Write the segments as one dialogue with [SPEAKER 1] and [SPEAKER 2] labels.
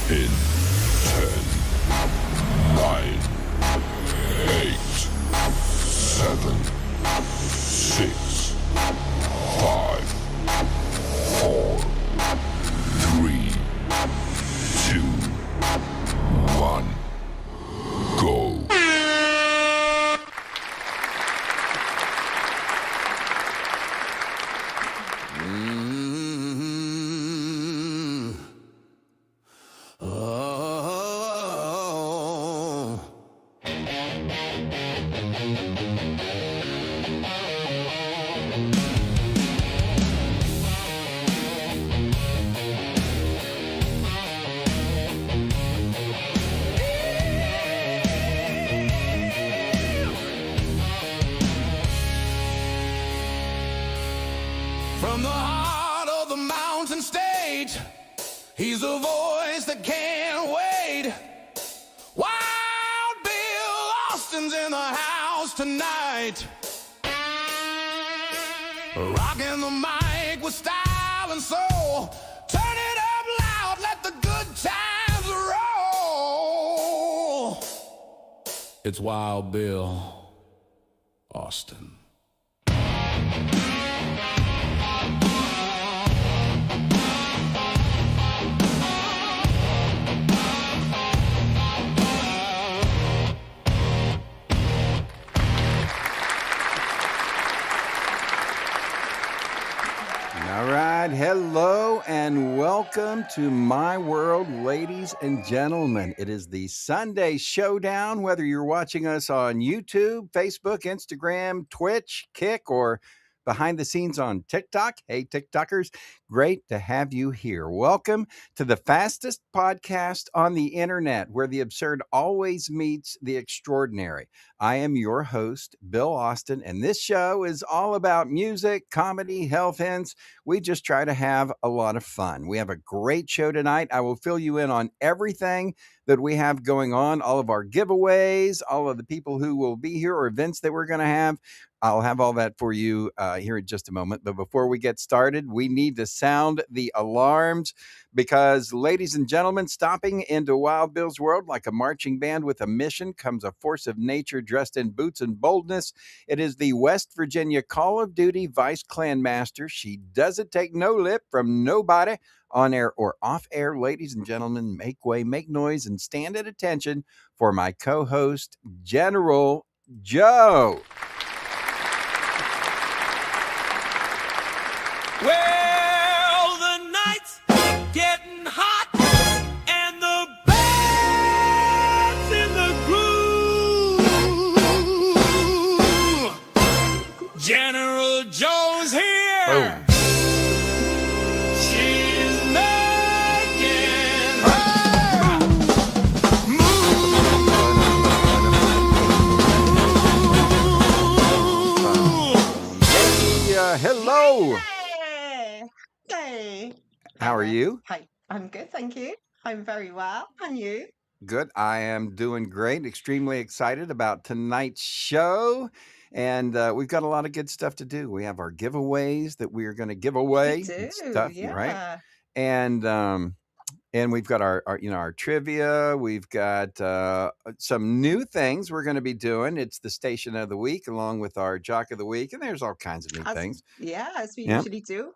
[SPEAKER 1] In 10, 9, 8, 7, 6, 5, 4, 3, 2, 1, go.
[SPEAKER 2] From the heart of the mountain stage, he's a voice that can't wait. Wild Bill Austin's in the house tonight, rocking the mic with style and soul. Turn it up loud, let the good times roll. It's Wild Bill Austin.
[SPEAKER 3] All right, hello and welcome to my world, ladies and gentlemen. It is the Sunday Showdown, whether you're watching us on YouTube, Facebook, Instagram, Twitch, Kick, or behind the scenes on TikTok. Hey, TikTokers, great to have you here. Welcome to the fastest podcast on the internet, where the absurd always meets the extraordinary. I am your host, Bill Austin, and this show is all about music, comedy, health hints. We just try to have a lot of fun. We have a great show tonight. I will fill you in on everything that we have going on, all of our giveaways, all of the people who will be here or events that we're going to have. I'll have all that for you here in just a moment. But before we get started, we need to sound the alarms because, ladies and gentlemen, stopping into Wild Bill's world like a marching band with a mission comes a force of nature dressed in boots and boldness. It is the West Virginia Call of Duty Vice Clan Master. She doesn't take no lip from nobody, on air or off air. Ladies and gentlemen, make way, make noise, and stand at attention for my co-host, General Joe.
[SPEAKER 2] Well, the night's getting hot and the band's in the groove. General Joe's here.
[SPEAKER 3] Boom.
[SPEAKER 2] She's making her move.
[SPEAKER 3] Hello.
[SPEAKER 4] Hey.
[SPEAKER 3] How are you?
[SPEAKER 4] Hi. I'm good, thank you. I'm very well. And you?
[SPEAKER 3] Good. I am doing great. Extremely excited about tonight's show. And we've got a lot of good stuff to do. We have our giveaways that we are going to give away
[SPEAKER 4] We do,
[SPEAKER 3] and stuff, right?
[SPEAKER 4] yeah.
[SPEAKER 3] And we've got our trivia. We've got some new things we're going to be doing. It's the Station of the Week along with our Jock of the Week, and there's all kinds of neat things.
[SPEAKER 4] As we
[SPEAKER 3] Yeah.
[SPEAKER 4] usually do.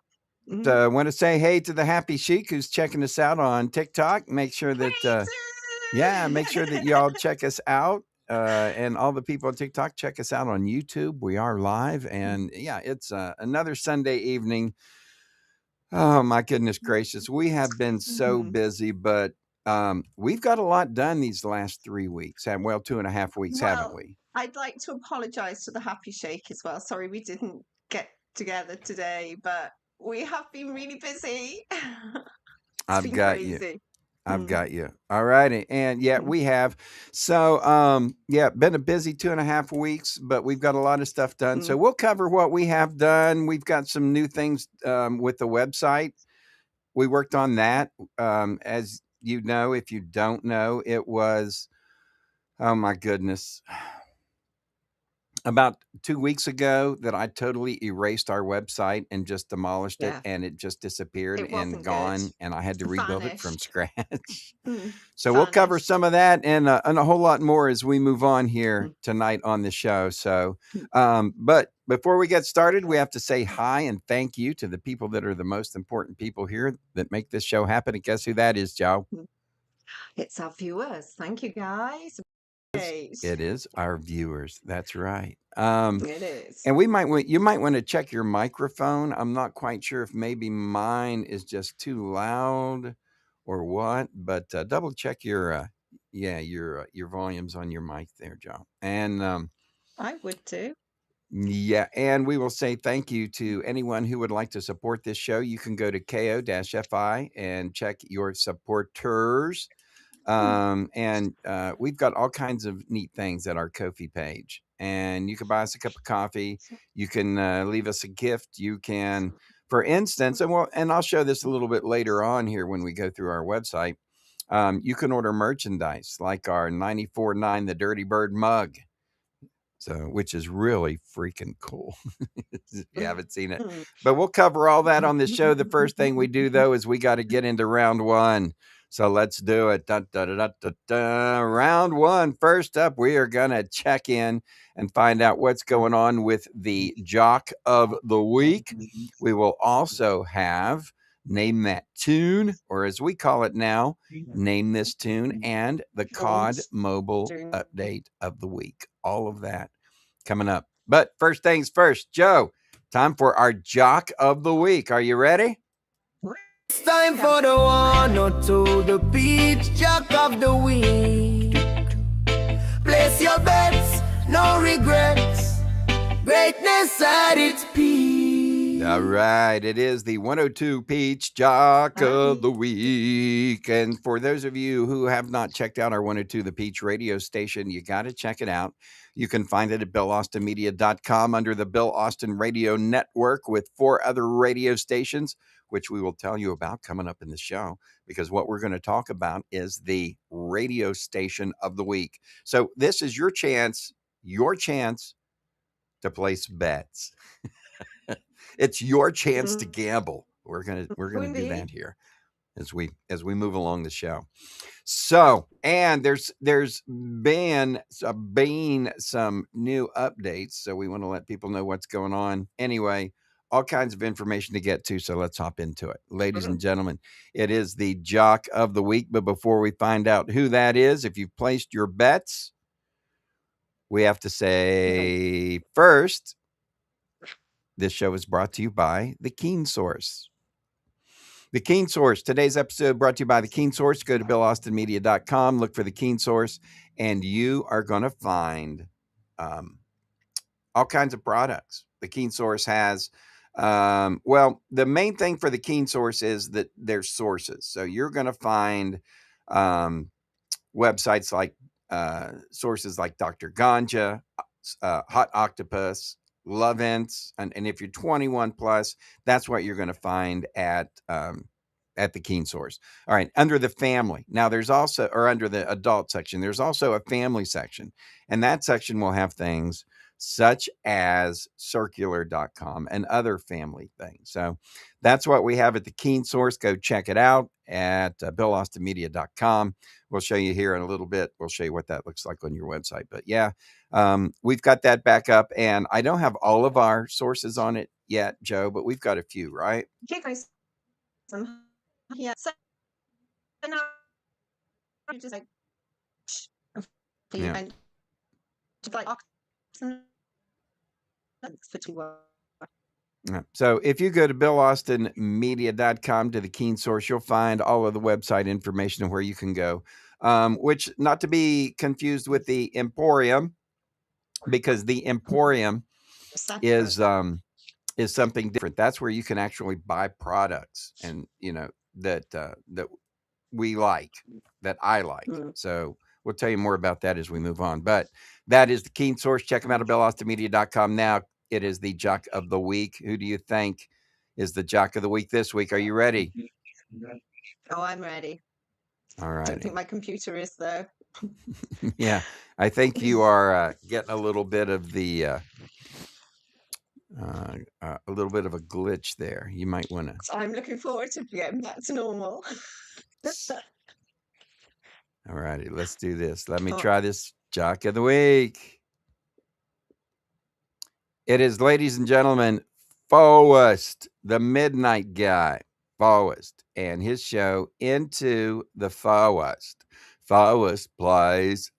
[SPEAKER 4] Mhm.
[SPEAKER 3] I want to say hey to the Happy Chic who's checking us out on TikTok. Make sure that make sure that y'all check us out. And all the people on TikTok, check us out on YouTube. We are live, and yeah, it's another Sunday evening. Oh my goodness gracious, we have been so busy, but we've got a lot done these last 3 weeks. Well, 2.5 weeks, haven't
[SPEAKER 4] Well,
[SPEAKER 3] we?
[SPEAKER 4] I'd like to apologize to the Happy Shake as well. Sorry we didn't get together today, but we have been really busy.
[SPEAKER 3] I've
[SPEAKER 4] been
[SPEAKER 3] got you.
[SPEAKER 4] crazy.
[SPEAKER 3] I've got you. All righty. And yeah, we have. So, been a busy 2.5 weeks, but we've got a lot of stuff done. So we'll cover what we have done. We've got some new things with the website. We worked on that. As you know, if you don't know, it was, oh my goodness. about 2 weeks ago that I totally erased our website and just demolished it,
[SPEAKER 4] Yeah,
[SPEAKER 3] and it just disappeared
[SPEAKER 4] it
[SPEAKER 3] and
[SPEAKER 4] wasn't good.
[SPEAKER 3] gone, and I had to rebuild it from
[SPEAKER 4] Vanished.
[SPEAKER 3] scratch.
[SPEAKER 4] Mm,
[SPEAKER 3] So we'll cover
[SPEAKER 4] vanished.
[SPEAKER 3] some of that and a whole lot more as we move on here
[SPEAKER 4] Mm,
[SPEAKER 3] tonight on the show. So,
[SPEAKER 4] mm.
[SPEAKER 3] but before we get started, we have to say hi and thank you to the people that are the most important people here that make this show happen. And guess who that is, Joe?
[SPEAKER 4] It's our viewers. Thank you, guys. Great.
[SPEAKER 3] It is our viewers. That's right.
[SPEAKER 4] It is.
[SPEAKER 3] And you might want to check your microphone. I'm not quite sure if maybe mine is just too loud or what, but double check your your volumes on your mic there, Joe. And
[SPEAKER 4] I would too.
[SPEAKER 3] yeah, and we will say thank you to anyone who would like to support this show. You can go to ko-fi and check your supporters. And we've got all kinds of neat things at our Ko-fi page. And you can buy us a cup of coffee. You can leave us a gift. You can, for instance, and I'll show this a little bit later on here when we go through our website. You can order merchandise like our 94.9 The Dirty Bird mug. So, which is really freaking cool if you haven't seen it. But we'll cover all that on the show. The first thing we do, though, is we got to get into round one. So let's do it. Da, da, da, da, da, da. Round one. First up, we are going to check in and find out what's going on with the Jock of the Week. We will also have Name That Tune, or as we call it now, Name This Tune, and the COD Mobile Update of the Week. All of that coming up. But first things first, Joe, time for our Jock of the Week. Are you ready?
[SPEAKER 5] It's time for the 102, the Peach Jock of the Week. Place your bets, no regrets. Greatness at its peak.
[SPEAKER 3] All right, it is the 102 Peach Jock of the Week. And for those of you who have not checked out our 102 The Peach radio station, you got to check it out. You can find it at BillAustinMedia.com under the Bill Austin Radio Network with 4 other radio stations, which we will tell you about coming up in the show, because what we're going to talk about is the radio station of the week. So this is your chance to place bets. It's your chance to gamble. We're gonna do that here as we move along the show. So, and there's been some new updates, so we want to let people know what's going on. Anyway, all kinds of information to get to, so let's hop into it. Ladies and gentlemen, it is the Jock of the Week, but before we find out who that is, if you've placed your bets, we have to say first, this show is brought to you by The Keen Source. The Keen Source. Today's episode brought to you by The Keen Source. Go to BillAustinMedia.com, look for The Keen Source, and you are going to find all kinds of products. The Keen Source has, the main thing for The Keen Source is that there's sources. So you're going to find websites like sources like Dr. Ganja, Hot Octopus, Lovense, and if you're 21 plus, that's what you're going to find at the Keen Source. All right, under the family. Now there's also, or under the adult section, there's also a family section, and that section will have things such as circular.com and other family things. So that's what we have at the Keen Source. Go check it out at BillAustinMedia.com. We'll show you here in a little bit. We'll show you what that looks like on your website. But yeah, we've got that back up, and I don't have all of our sources on it yet, Joe, but we've got a few, right?
[SPEAKER 4] Okay, guys. Yeah. So now you just like
[SPEAKER 3] Yeah.
[SPEAKER 4] and just like for 2 hours.
[SPEAKER 3] Yeah. So if you go to BillAustinMedia.com to the Keen Source, you'll find all of the website information and where you can go, which not to be confused with the Emporium, because the Emporium is something different. That's where you can actually buy products, and that we like, that I like. So we'll tell you more about that as we move on. But that is the Keen Source. Check them out at BillAustinMedia.com. Now it is the Jock of the Week. Who do you think is the Jock of the Week this week? Are you ready?
[SPEAKER 4] Oh, I'm ready.
[SPEAKER 3] All
[SPEAKER 4] I
[SPEAKER 3] right.
[SPEAKER 4] don't think my computer is though.
[SPEAKER 3] Yeah, I think you are getting a little bit of the a little bit of a glitch there. You might want to.
[SPEAKER 4] So I'm looking forward to getting back to normal.
[SPEAKER 3] All righty, let's do this. Let me
[SPEAKER 4] Oh,
[SPEAKER 3] try this Jock of the Week. It is, ladies and gentlemen, Forrest, the Midnight Guy, Forrest, and his show Into the Forrest. Forrest plays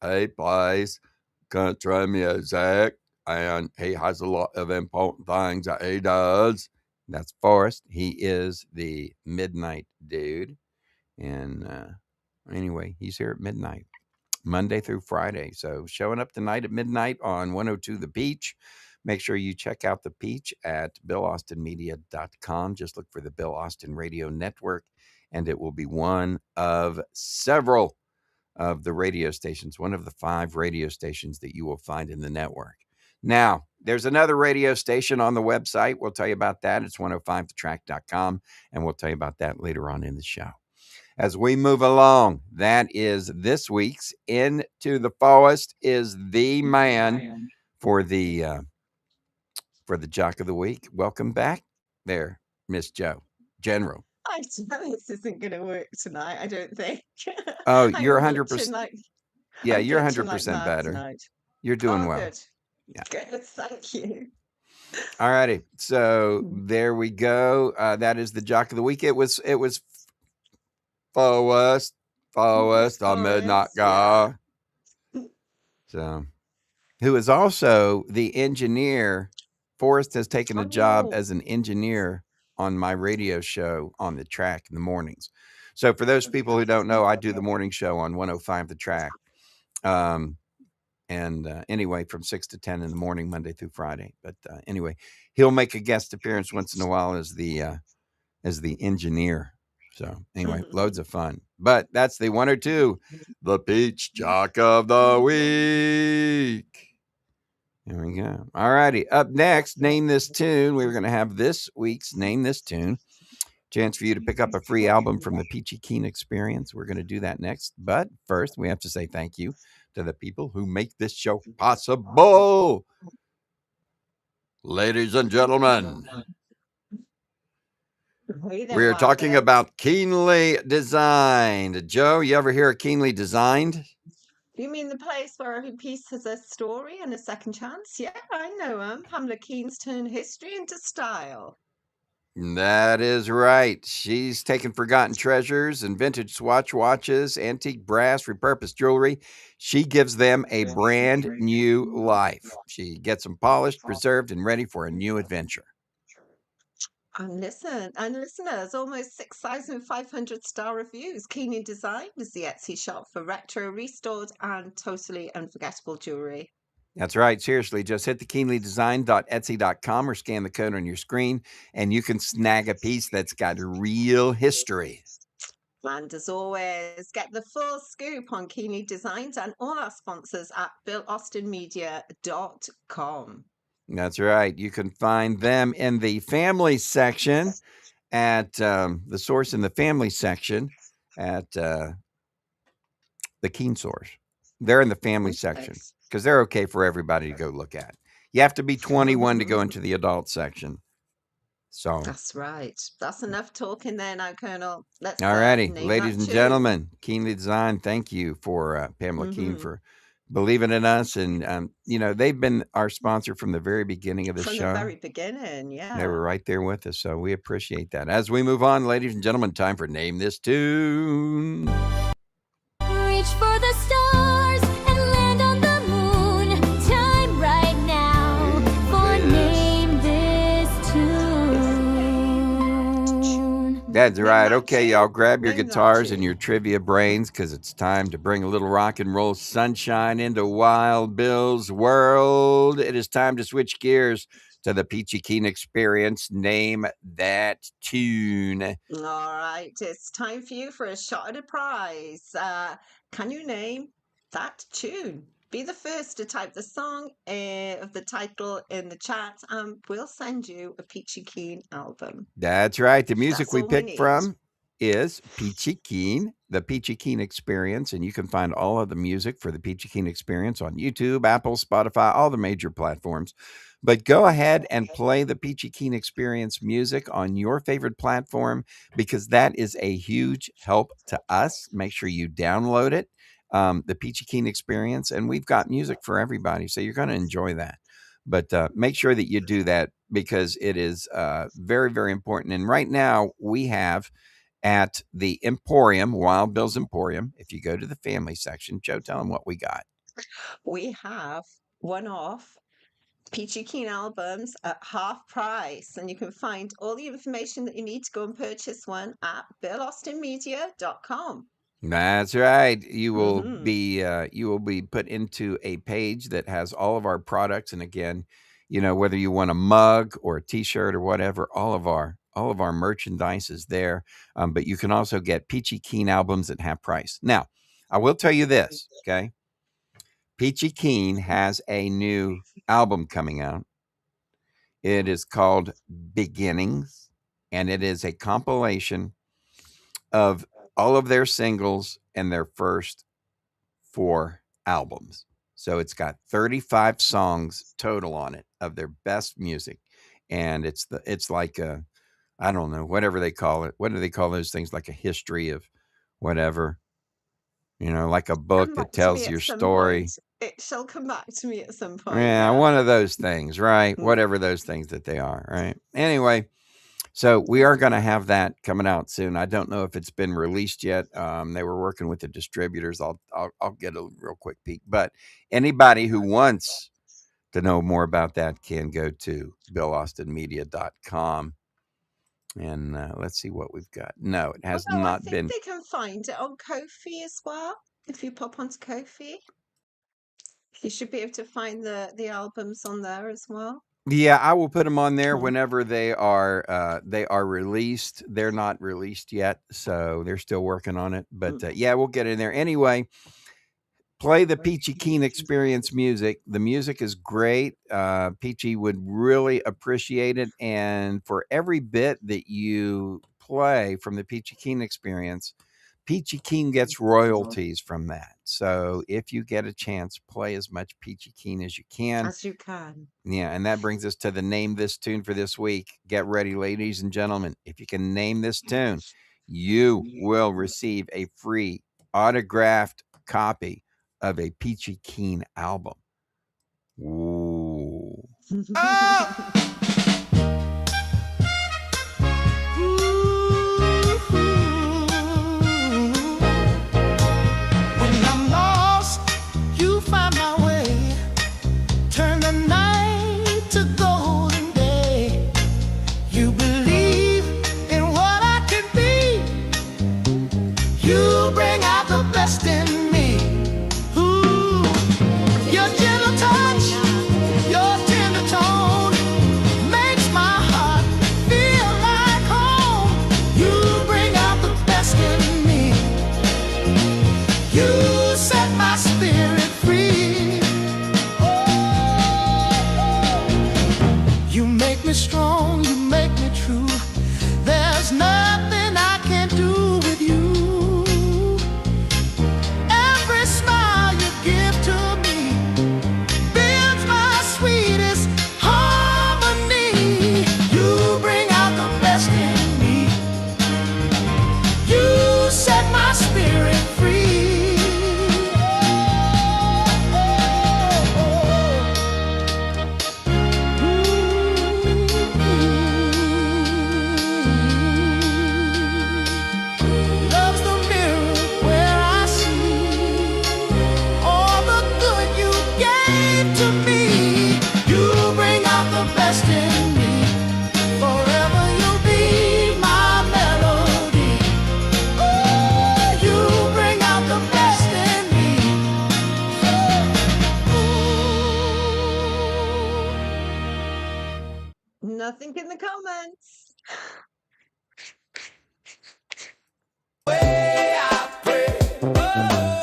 [SPEAKER 3] country music, and he has a lot of important things that he does. That's Forrest. He is the Midnight Dude. And anyway, he's here at midnight, Monday through Friday. So showing up tonight at midnight on 102 The Peach. Make sure you check out The Peach at BillAustinMedia.com. Just look for the Bill Austin Radio Network, and it will be one of several of the radio stations, one of the 5 radio stations that you will find in the network. Now, there's another radio station on the website. We'll tell you about that. It's 105thetrack.com, and we'll tell you about that later on in the show. As we move along, that is this week's Into the Forest is the man for the Jock of the Week. Welcome back there, Miss Joe, General.
[SPEAKER 4] I know this isn't going to work tonight, I don't think.
[SPEAKER 3] Oh,
[SPEAKER 4] I'm
[SPEAKER 3] you're
[SPEAKER 4] glitching
[SPEAKER 3] 100%.
[SPEAKER 4] like
[SPEAKER 3] Yeah,
[SPEAKER 4] I'm
[SPEAKER 3] you're
[SPEAKER 4] glitching like
[SPEAKER 3] 100%
[SPEAKER 4] mad
[SPEAKER 3] better.
[SPEAKER 4] tonight.
[SPEAKER 3] You're doing
[SPEAKER 4] Oh,
[SPEAKER 3] well.
[SPEAKER 4] good.
[SPEAKER 3] Yeah.
[SPEAKER 4] Good, thank you.
[SPEAKER 3] All righty. So there we go. That is the Jock of the Week. It was Forrest, the Midnight
[SPEAKER 4] Forrest, yeah.
[SPEAKER 3] Guy. So, who is also the engineer. Forrest has taken a job
[SPEAKER 4] Oh,
[SPEAKER 3] as an engineer on my radio show on the track in the mornings. So for those people who don't know, I do the morning show on 105 The Track. Anyway, from 6 to 10 in the morning, Monday through Friday. But anyway, he'll make a guest appearance once in a while as the engineer. So anyway, loads of fun. But that's the 102, the Peach Jock of the Week. There we go. All righty. Up next, Name This Tune. We're going to have this week's Name This Tune. Chance for you to pick up a free album from the Peachy Keen Experience. We're going to do that next. But first, we have to say thank you to the people who make this show possible. Ladies and gentlemen, we are talking about Keenly Designed. Joe, you ever hear of Keenly Designed?
[SPEAKER 4] You mean the place where every piece has a story and a second chance? Yeah, I know him. Pamela Keen's turned history into style.
[SPEAKER 3] That is right. She's taken forgotten treasures and vintage Swatch watches, antique brass, repurposed jewelry. She gives them a brand new life. She gets them polished, preserved, and ready for a new adventure.
[SPEAKER 4] And listeners, almost 6,500 star reviews. Keenly Designed is the Etsy shop for retro, restored, and totally unforgettable jewelry.
[SPEAKER 3] That's right. Seriously, just hit the keenlydesign.etsy.com or scan the code on your screen, and you can snag a piece that's got real history.
[SPEAKER 4] And as always, get the full scoop on Keenly Designed and all our sponsors at BillAustinMedia.com.
[SPEAKER 3] That's right. You can find them in the family section at the source in the family section at the Keen Source. They're in the family section because they're okay for everybody to go look at. You have to be 21 to go into the adult section. So
[SPEAKER 4] that's right. That's enough talking there now, Colonel. Let's
[SPEAKER 3] all righty, ladies and gentlemen, Keenly Designed. Thank you for Pamela Keen for believing in us, and they've been our sponsor from the very beginning of the show.
[SPEAKER 4] From the very beginning, yeah.
[SPEAKER 3] They were right there with us, so we appreciate that. As we move on, ladies and gentlemen, time for Name This Tune.
[SPEAKER 6] Reach for the stars and land on the moon. Time right now for Name This Tune.
[SPEAKER 3] That's right. Okay, y'all, grab your guitars and your trivia brains because it's time to bring a little rock and roll sunshine into Wild Bill's world. It is time to switch gears to the Peachy Keen Experience. Name that tune.
[SPEAKER 4] All right, it's time for you for a shot at a prize. Can you name that tune? Be the first to type the song of the title in the chat, and we'll send you a Peachy Keen album.
[SPEAKER 3] That's right. The music we picked from is Peachy Keen, the Peachy Keen Experience, and you can find all of the music for the Peachy Keen Experience on YouTube, Apple, Spotify, all the major platforms. But go ahead and play the Peachy Keen Experience music on your favorite platform because that is a huge help to us. Make sure you download it, the Peachy Keen Experience, and we've got music for everybody, so you're going to enjoy that. But make sure that you do that because it is very, very important. And right now we have at the Emporium, Wild Bill's Emporium, if you go to the family section, Joe, tell them what we got.
[SPEAKER 4] We have one-off Peachy Keen albums at half price, and you can find all the information that you need to go and purchase one at BillAustinMedia.com.
[SPEAKER 3] That's right. You will be put into a page that has all of our products, and again, whether you want a mug or a T-shirt or whatever, all of our merchandise is there. But you can also get Peachy Keen albums at half price. Now, I will tell you this, okay? Peachy Keen has a new album coming out. It is called Beginnings, and it is a compilation of all of their singles and their first 4 albums. So it's got 35 songs total on it of their best music. And it's like I don't know, whatever they call it. What do they call those things? Like a history of whatever, like a book that tells your story.
[SPEAKER 4] It shall come back to me at some point.
[SPEAKER 3] Yeah, one of those things, right? Whatever those things that they are, right? Anyway, so we are going to have that coming out soon. I don't know if it's been released yet. They were working with the distributors. I'll get a real quick peek. But anybody who wants to know more about that can go to BillAustinMedia.com. And let's see what we've got. No, it has not
[SPEAKER 4] I think
[SPEAKER 3] been.
[SPEAKER 4] they can find it on Ko-fi as well. If you pop onto Ko-fi, you should be able to find the albums on there as well.
[SPEAKER 3] Yeah, I will put them on there whenever they are released. They're not released yet, so they're still working on it. But yeah, we'll get in there anyway. Play the Peachy Keen Experience music. The music is great. Peachy would really appreciate it, and for every bit that you play from the Peachy Keen Experience, Peachy Keen gets royalties from that. So if you get a chance, play as much Peachy Keen as you can.
[SPEAKER 4] As you can.
[SPEAKER 3] Yeah, and that brings us to the Name This Tune for this week. Get ready, ladies and gentlemen. If you can name this tune, you will receive a free autographed copy of a Peachy Keen album. Ooh.
[SPEAKER 5] In me, ooh, your gentle touch, your tender tone makes my heart feel like home. You bring out the best in me. You set my spirit free. Oh, you make me strong, you make me true. There's nothing I can't do with you.
[SPEAKER 4] Nothing in the comments.
[SPEAKER 5] Way I pray.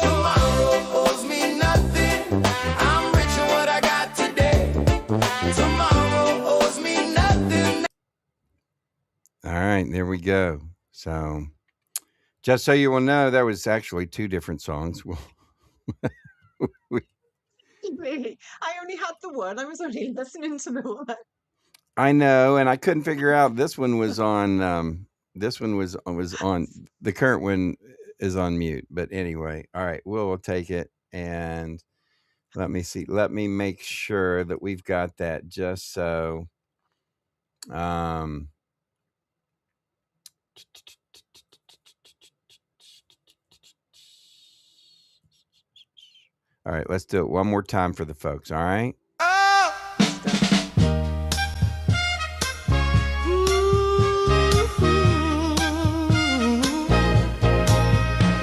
[SPEAKER 5] Tomorrow owes me nothing. I'm rich in what I got today. Tomorrow owes me nothing.
[SPEAKER 3] All right, there we go. So Just so you will know, there was actually two different songs.
[SPEAKER 4] Really, I only had the one. I was only listening to the one.
[SPEAKER 3] I know, and I couldn't figure out this one was on. This one was on. The current one is on mute. But anyway, all right, we'll take it and let me see. Let me make sure that we've got that just so. All right, let's do it one more time for the folks. All right.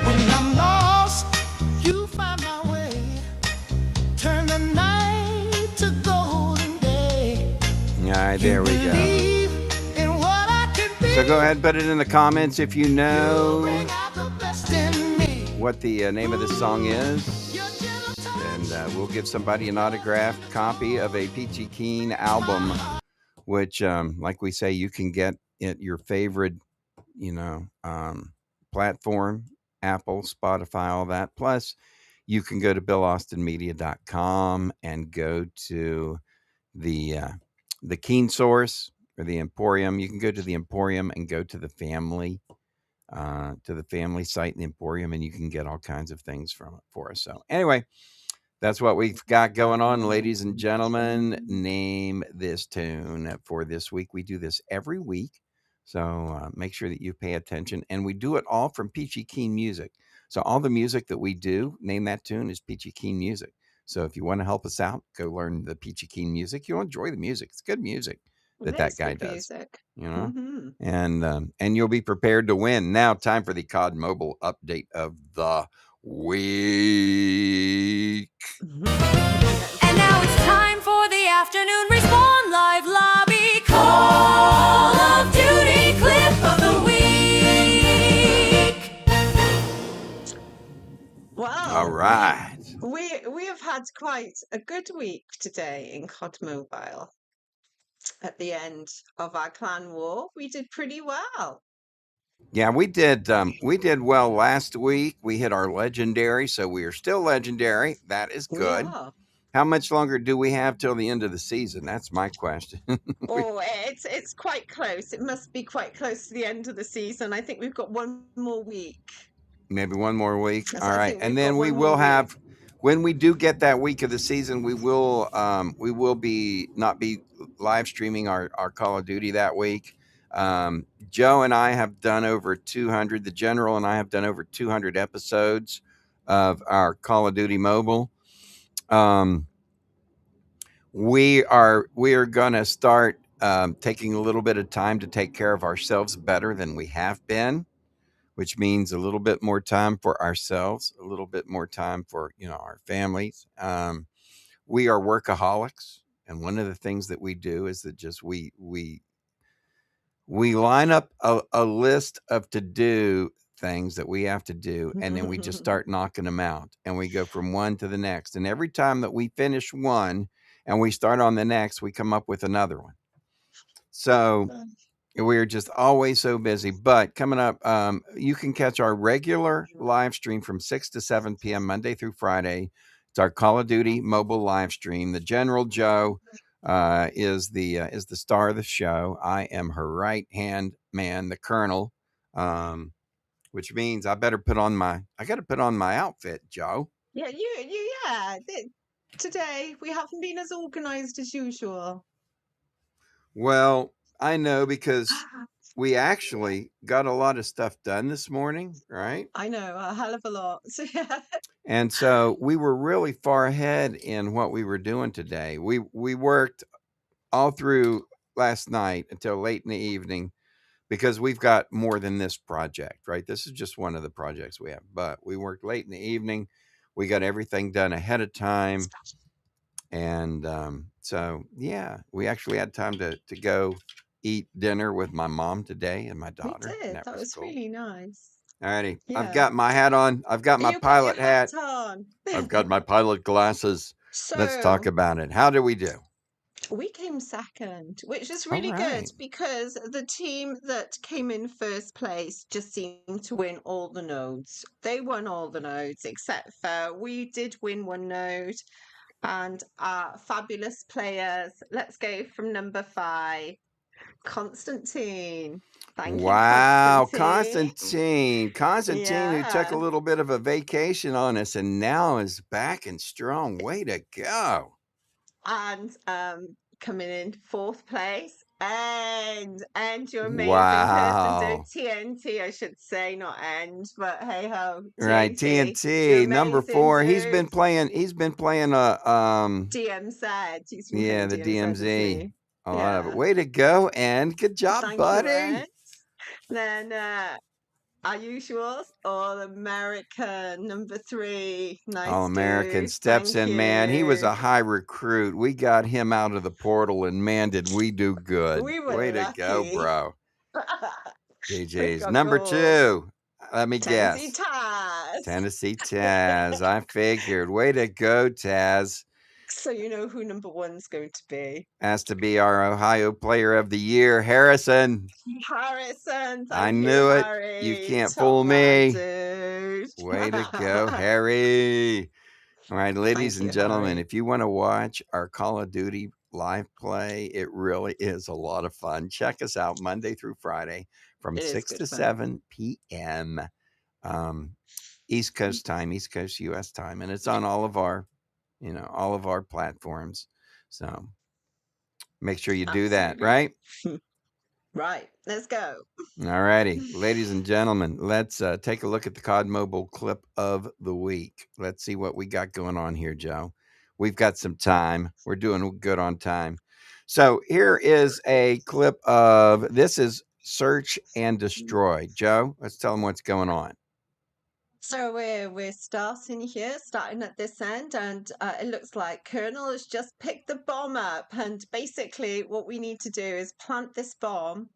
[SPEAKER 2] When I'm lost, you find my way. Turn the night to golden day.
[SPEAKER 3] All right, there we go.
[SPEAKER 2] Believe in what I can be.
[SPEAKER 3] So go ahead and put it in the comments if you know
[SPEAKER 2] Bring out the best in me.
[SPEAKER 3] what the name of this song is.
[SPEAKER 2] Your gentle touch.
[SPEAKER 3] And we'll give somebody an autographed copy of a Peachy Keen album, which, like we say, you can get at your favorite, platform, Apple, Spotify, all that. Plus, you can go to BillAustinMedia.com and go to the Keen Source or the Emporium. You can go to the Emporium and go to the family site in the Emporium, and you can get all kinds of things from it for us. So anyway, that's what we've got going on, ladies and gentlemen. Name this tune for this week. We do this every week, so make sure that you pay attention. And we do it all from Peachy Keen Music. So all the music that we do, name that tune, is Peachy Keen Music. So if you want to help us out, go learn the Peachy Keen music. You'll enjoy the music. It's good music that guy does.
[SPEAKER 4] Music.
[SPEAKER 3] And you'll be prepared to win. Now, time for the COD Mobile update of the week.
[SPEAKER 6] And now it's time for the afternoon Respawn Live Lobby Call of Duty clip of the week.
[SPEAKER 4] Wow.
[SPEAKER 3] All right.
[SPEAKER 4] We have had quite a good week today in COD Mobile. At the end of our clan war, we did pretty well.
[SPEAKER 3] Yeah, we did well last week. We hit our legendary, so we are still legendary. That is good.
[SPEAKER 4] Yeah.
[SPEAKER 3] How much longer do we have till the end of the season? That's my question.
[SPEAKER 4] Oh, it's quite close. It must be quite close to the end of the season. I think we've got one more week.
[SPEAKER 3] Maybe one more week.
[SPEAKER 4] Yes,
[SPEAKER 3] All
[SPEAKER 4] I
[SPEAKER 3] right,
[SPEAKER 4] think
[SPEAKER 3] and
[SPEAKER 4] we've
[SPEAKER 3] then
[SPEAKER 4] got
[SPEAKER 3] we
[SPEAKER 4] one
[SPEAKER 3] will
[SPEAKER 4] more
[SPEAKER 3] have.
[SPEAKER 4] week.
[SPEAKER 3] When we do get that week of the season, we will be not be live streaming our Call of Duty that week. Joe and I have done over 200. The General and I have done over 200 episodes of our Call of Duty Mobile. We are going to start taking a little bit of time to take care of ourselves better than we have been, which means a little bit more time for ourselves, a little bit more time for, our families. We are workaholics. And one of the things that we do is that just we line up a list of to-do things that we have to do, and then we just start knocking them out, and we go from one to the next. And every time that we finish one and we start on the next, we come up with another one. So we're just always so busy. But coming up, you can catch our regular live stream from 6 to 7 p.m. Monday through Friday. It's our Call of Duty mobile live stream. The General Joe is the star of the show. I am her right hand man, the Colonel, which means I got to put on my outfit, Joe.
[SPEAKER 4] Yeah, today we haven't been as organized as usual.
[SPEAKER 3] Well, I know, because we actually got a lot of stuff done this morning, right?
[SPEAKER 4] I know, a hell of a lot.
[SPEAKER 3] And so we were really far ahead in what we were doing today. We worked all through last night until late in the evening, because we've got more than this project, right? This is just one of the projects we have, but we worked late in the evening. We got everything done ahead of time. And so, yeah, we actually had time to go eat dinner with my mom today and my daughter.
[SPEAKER 4] We did. That was
[SPEAKER 3] cool.
[SPEAKER 4] really nice.
[SPEAKER 3] Alrighty.
[SPEAKER 4] Yeah.
[SPEAKER 3] I've got my hat on. I've got my
[SPEAKER 4] You put
[SPEAKER 3] pilot
[SPEAKER 4] your
[SPEAKER 3] hat.
[SPEAKER 4] on.
[SPEAKER 3] I've got my pilot glasses. Let's talk
[SPEAKER 4] So,
[SPEAKER 3] about it. How do we do?
[SPEAKER 4] We came second, which is
[SPEAKER 3] All
[SPEAKER 4] really good
[SPEAKER 3] right.
[SPEAKER 4] because the team that came in first place just seemed to win all the nodes. They won all the nodes except for we did win one node, and our fabulous players. Let's go from number 5, Constantine. Thank you,
[SPEAKER 3] Wow,
[SPEAKER 4] Constantine.
[SPEAKER 3] Constantine, who took a
[SPEAKER 4] Yeah.
[SPEAKER 3] little bit of a vacation on us and now is back and strong. Way to go.
[SPEAKER 4] And coming in 4th place. And your amazing person,
[SPEAKER 3] Wow.
[SPEAKER 4] TNT, I should say, not End, but hey ho,
[SPEAKER 3] Right,
[SPEAKER 4] TNT. You're
[SPEAKER 3] TNT, number
[SPEAKER 4] amazing,
[SPEAKER 3] 4. He's
[SPEAKER 4] dude.
[SPEAKER 3] been playing
[SPEAKER 4] DMZ. He's been
[SPEAKER 3] yeah,
[SPEAKER 4] playing
[SPEAKER 3] the
[SPEAKER 4] DMZ, isn't
[SPEAKER 3] DMZ.
[SPEAKER 4] he?
[SPEAKER 3] A lot of it.
[SPEAKER 4] Yeah.
[SPEAKER 3] Way to go, and good job,
[SPEAKER 4] Thank you,
[SPEAKER 3] buddy.
[SPEAKER 4] Ed. Then our usuals, All American, number 3. Nice
[SPEAKER 3] All American
[SPEAKER 4] dude.
[SPEAKER 3] steps
[SPEAKER 4] Thank
[SPEAKER 3] in, man. He was
[SPEAKER 4] you.
[SPEAKER 3] a high recruit. We got him out of the portal, and man, did we do good.
[SPEAKER 4] We were
[SPEAKER 3] Way to go,
[SPEAKER 4] lucky.
[SPEAKER 3] bro.
[SPEAKER 4] We
[SPEAKER 3] GG's.
[SPEAKER 4] got
[SPEAKER 3] Number
[SPEAKER 4] gold.
[SPEAKER 3] 2. Let me
[SPEAKER 4] Tennessee
[SPEAKER 3] guess.
[SPEAKER 4] Taz.
[SPEAKER 3] Tennessee Taz. I figured. Way to go, Taz.
[SPEAKER 4] So you know who number 1's going to be.
[SPEAKER 3] Has to be our Ohio Player of the Year, Harrison.
[SPEAKER 4] Harrison.
[SPEAKER 3] I
[SPEAKER 4] Thank
[SPEAKER 3] knew
[SPEAKER 4] you,
[SPEAKER 3] it.
[SPEAKER 4] Harry.
[SPEAKER 3] You can't
[SPEAKER 4] Top
[SPEAKER 3] fool
[SPEAKER 4] man,
[SPEAKER 3] me.
[SPEAKER 4] dude.
[SPEAKER 3] Way to go, Harry. All right, ladies
[SPEAKER 4] Thank
[SPEAKER 3] and
[SPEAKER 4] you,
[SPEAKER 3] gentlemen,
[SPEAKER 4] Harry.
[SPEAKER 3] if you want to watch our Call of Duty live play, it really is a lot of fun. Check us out Monday through Friday from
[SPEAKER 4] It is
[SPEAKER 3] 6
[SPEAKER 4] good
[SPEAKER 3] to
[SPEAKER 4] fun.
[SPEAKER 3] 7 p.m. East Coast time, East Coast US time, and it's on all of our, all of our platforms. So make sure you do that,
[SPEAKER 4] Absolutely.
[SPEAKER 3] right?
[SPEAKER 4] Right. Let's go.
[SPEAKER 3] All righty, ladies and gentlemen, let's take a look at the COD Mobile clip of the week. Let's see what we got going on here, Joe. We've got some time. We're doing good on time. So here is a clip of, this is Search and Destroy. Joe, let's tell them what's going on.
[SPEAKER 4] So we're starting at this end, and it looks like Colonel has just picked the bomb up. And basically, what we need to do is plant this bomb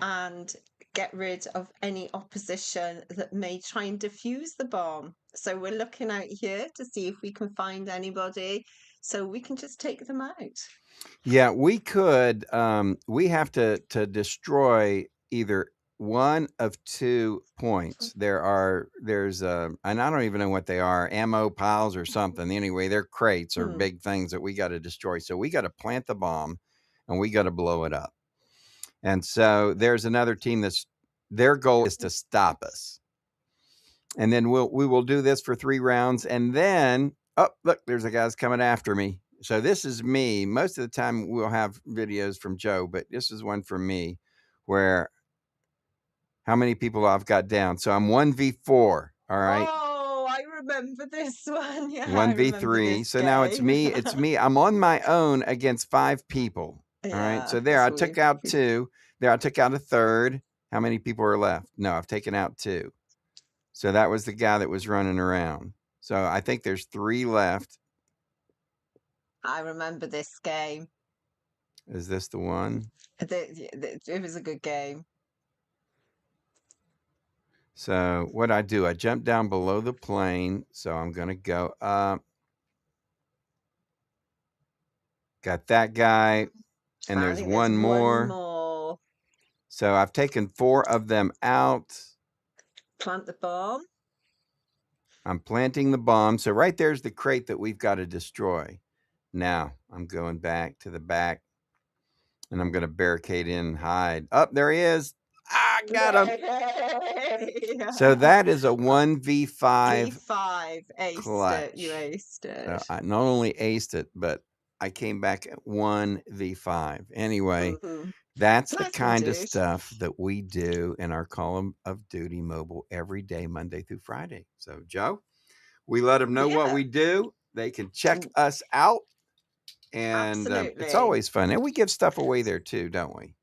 [SPEAKER 4] and get rid of any opposition that may try and defuse the bomb. So we're looking out here to see if we can find anybody, so we can just take them out.
[SPEAKER 3] Yeah, we could. We have to destroy either one of 2 points. There's and I don't even know what they are, ammo piles or something. Anyway, they're crates or big things that we got to destroy. So we got to plant the bomb and we got to blow it up. And so there's another team that's, their goal is to stop us. And then we will do this for 3 rounds, and then, oh, look, there's a guy's coming after me. So this is me. Most of the time we'll have videos from Joe, but this is one from me where how many people I've got down. So I'm 1v4. All right.
[SPEAKER 4] Oh, I remember this one. Yeah,
[SPEAKER 3] 1v3. So now it's me. It's me. I'm on my own against 5 people. All right. So there, I took out 2. There, I took out a third. How many people are left? No, I've taken out 2. So that was the guy that was running around. So I think there's 3 left.
[SPEAKER 4] I remember this game.
[SPEAKER 3] Is this the one?
[SPEAKER 4] It was a good game.
[SPEAKER 3] So what I do, I jump down below the plane. So I'm going to go up. Got that guy. And there's one more. So I've taken 4 of them out.
[SPEAKER 4] Plant the bomb.
[SPEAKER 3] I'm planting the bomb. So right there's the crate that we've got to destroy. Now I'm going back to the back. And I'm going to barricade in and hide. Up, there he is. Ah, got him. So that is a 1v5
[SPEAKER 4] V5. Aced
[SPEAKER 3] clutch.
[SPEAKER 4] it. You aced it.
[SPEAKER 3] So I not only aced it, but I came back at 1v5. Anyway, that's the kind of stuff that we do in our Call of Duty Mobile every day, Monday through Friday. So, Joe, we let them know what we do. They can check us out. And it's always fun. And we give stuff away there too, don't we?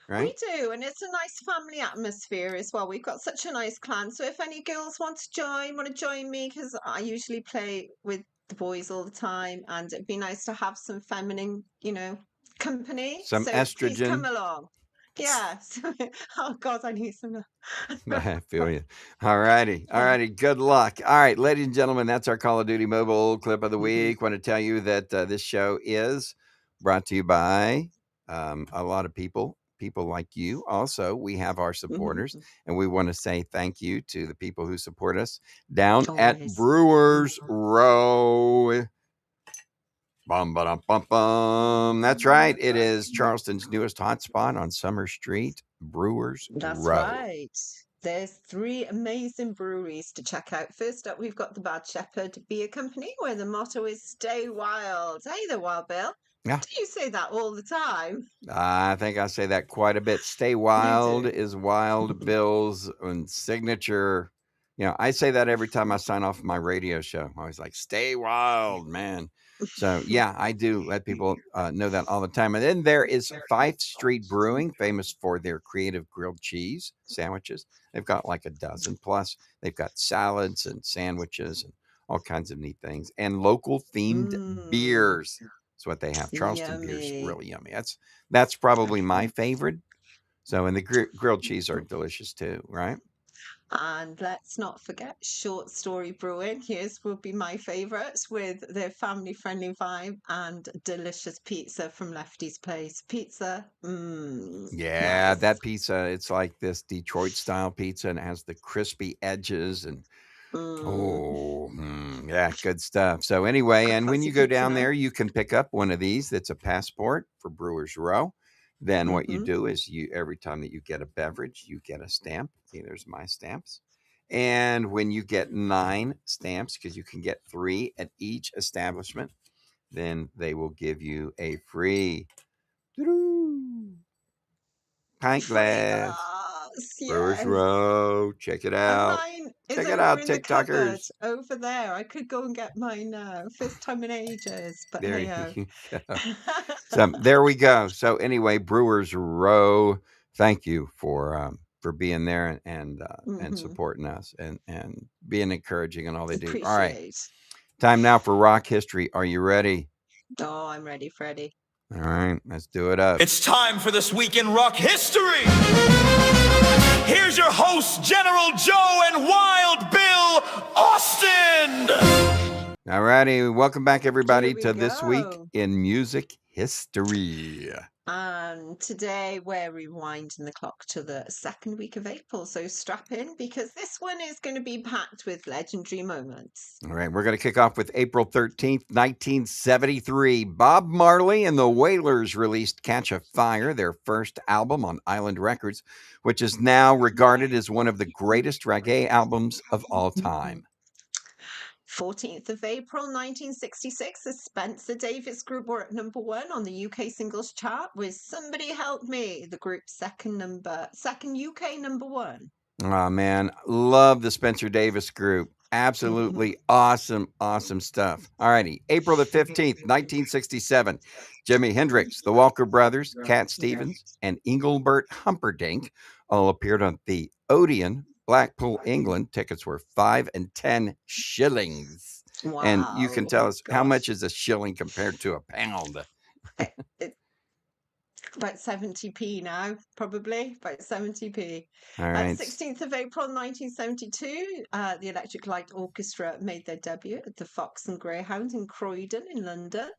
[SPEAKER 3] Right?
[SPEAKER 4] We do. And it's a nice family atmosphere as well. We've got such a nice clan. So if any girls want to join me, because I usually play with the boys all the time, and it'd be nice to have some feminine, company.
[SPEAKER 3] Some estrogen.
[SPEAKER 4] Please come along. Yes. Oh God, I need some.
[SPEAKER 3] I feel you. All righty. All righty. Good luck. All right, ladies and gentlemen, that's our Call of Duty Mobile clip of the week. Want to tell you that this show is brought to you by a lot of people like you. Also, we have our supporters, and we want to say thank you to the people who support us down at
[SPEAKER 4] Always.
[SPEAKER 3] Brewers Row. Bum, ba-dum, bum, bum. That's right. It is Charleston's newest hotspot on Summer Street, Brewers
[SPEAKER 4] That's
[SPEAKER 3] Row.
[SPEAKER 4] right. There's 3 amazing breweries to check out. First up, we've got the Bad Shepherd Beer Company, where the motto is "Stay Wild." Hey there, Wild Bill.
[SPEAKER 3] Yeah.
[SPEAKER 4] Do you say that all the time?
[SPEAKER 3] I think I say that quite a bit. Stay
[SPEAKER 4] You
[SPEAKER 3] Wild
[SPEAKER 4] do.
[SPEAKER 3] is Wild Bill's signature. You know, I say that every time I sign off my radio show. I was like, "Stay wild, man." So yeah, I do let people know that all the time. And then there is Fife Street Brewing, famous for their creative grilled cheese sandwiches. They've got like a dozen plus. They've got salads and sandwiches and all kinds of neat things, and local themed beers. That's what they have. Charleston beer's
[SPEAKER 4] Yummy.
[SPEAKER 3] really yummy. That's probably my favorite. So, and the grilled cheese are delicious too, right?
[SPEAKER 4] And let's not forget Short Story Brewing. Here's will be my favourites with their family-friendly vibe and delicious pizza from Lefty's Place. Pizza,
[SPEAKER 3] Yeah,
[SPEAKER 4] nice.
[SPEAKER 3] that pizza, it's like this Detroit style pizza, and it has the crispy edges and yeah, good stuff. So anyway, and when
[SPEAKER 4] Classy
[SPEAKER 3] you go
[SPEAKER 4] pizza
[SPEAKER 3] down
[SPEAKER 4] now.
[SPEAKER 3] there, you can pick up one of these. That's a passport for Brewers Row. Then what you do is every time that you get a beverage, you get a stamp. See, there's my stamps. And when you get 9 stamps, because you can get 3 at each establishment, then they will give you a free pint glass. Brewers
[SPEAKER 4] Yes.
[SPEAKER 3] Row. Check it
[SPEAKER 4] And
[SPEAKER 3] out.
[SPEAKER 4] mine is
[SPEAKER 3] Check it
[SPEAKER 4] over
[SPEAKER 3] out,
[SPEAKER 4] in the cupboard
[SPEAKER 3] TikTokers.
[SPEAKER 4] over there. I could go and get mine now. First time in ages, but
[SPEAKER 3] There
[SPEAKER 4] hey
[SPEAKER 3] you go. So there we go. So anyway, Brewers Row, thank you for being there and supporting us and being encouraging and all they do. All right,
[SPEAKER 4] Appreciate.
[SPEAKER 3] time now for rock history. Are you ready?
[SPEAKER 4] Oh, I'm ready, Freddie.
[SPEAKER 3] All right, let's do it up.
[SPEAKER 7] It's time for This Week in Rock History. Here's your hosts, General Joe and Wild Bill Austin.
[SPEAKER 3] All righty, welcome back everybody
[SPEAKER 4] Here we
[SPEAKER 3] to This Week
[SPEAKER 4] go.
[SPEAKER 3] in Music History.
[SPEAKER 4] And today we're rewinding the clock to the 2nd week of April. So strap in because this one is going to be packed with legendary moments.
[SPEAKER 3] All right, we're going to kick off with April 13th, 1973. Bob Marley and the Wailers released Catch a Fire, their first album on Island Records, which is now regarded as one of the greatest reggae albums of all time.
[SPEAKER 4] 14th of April 1966, the Spencer Davis Group were at number 1 on the UK singles chart with Somebody Help Me, the group's second UK number 1.
[SPEAKER 3] Oh man, love the Spencer Davis Group. Absolutely awesome stuff. All righty, April the 15th, 1967, Jimi Hendrix, the Walker Brothers, Cat Stevens, and Engelbert Humperdinck all appeared on the Odeon, Blackpool, England. Tickets were 5 and 10 shillings.
[SPEAKER 4] Wow.
[SPEAKER 3] And you can tell us how much is a shilling compared to a pound?
[SPEAKER 4] About 70p now, probably about 70p.
[SPEAKER 3] All right.
[SPEAKER 4] 16th of April 1972, the Electric Light Orchestra made their debut at the Fox and Greyhound in Croydon in London.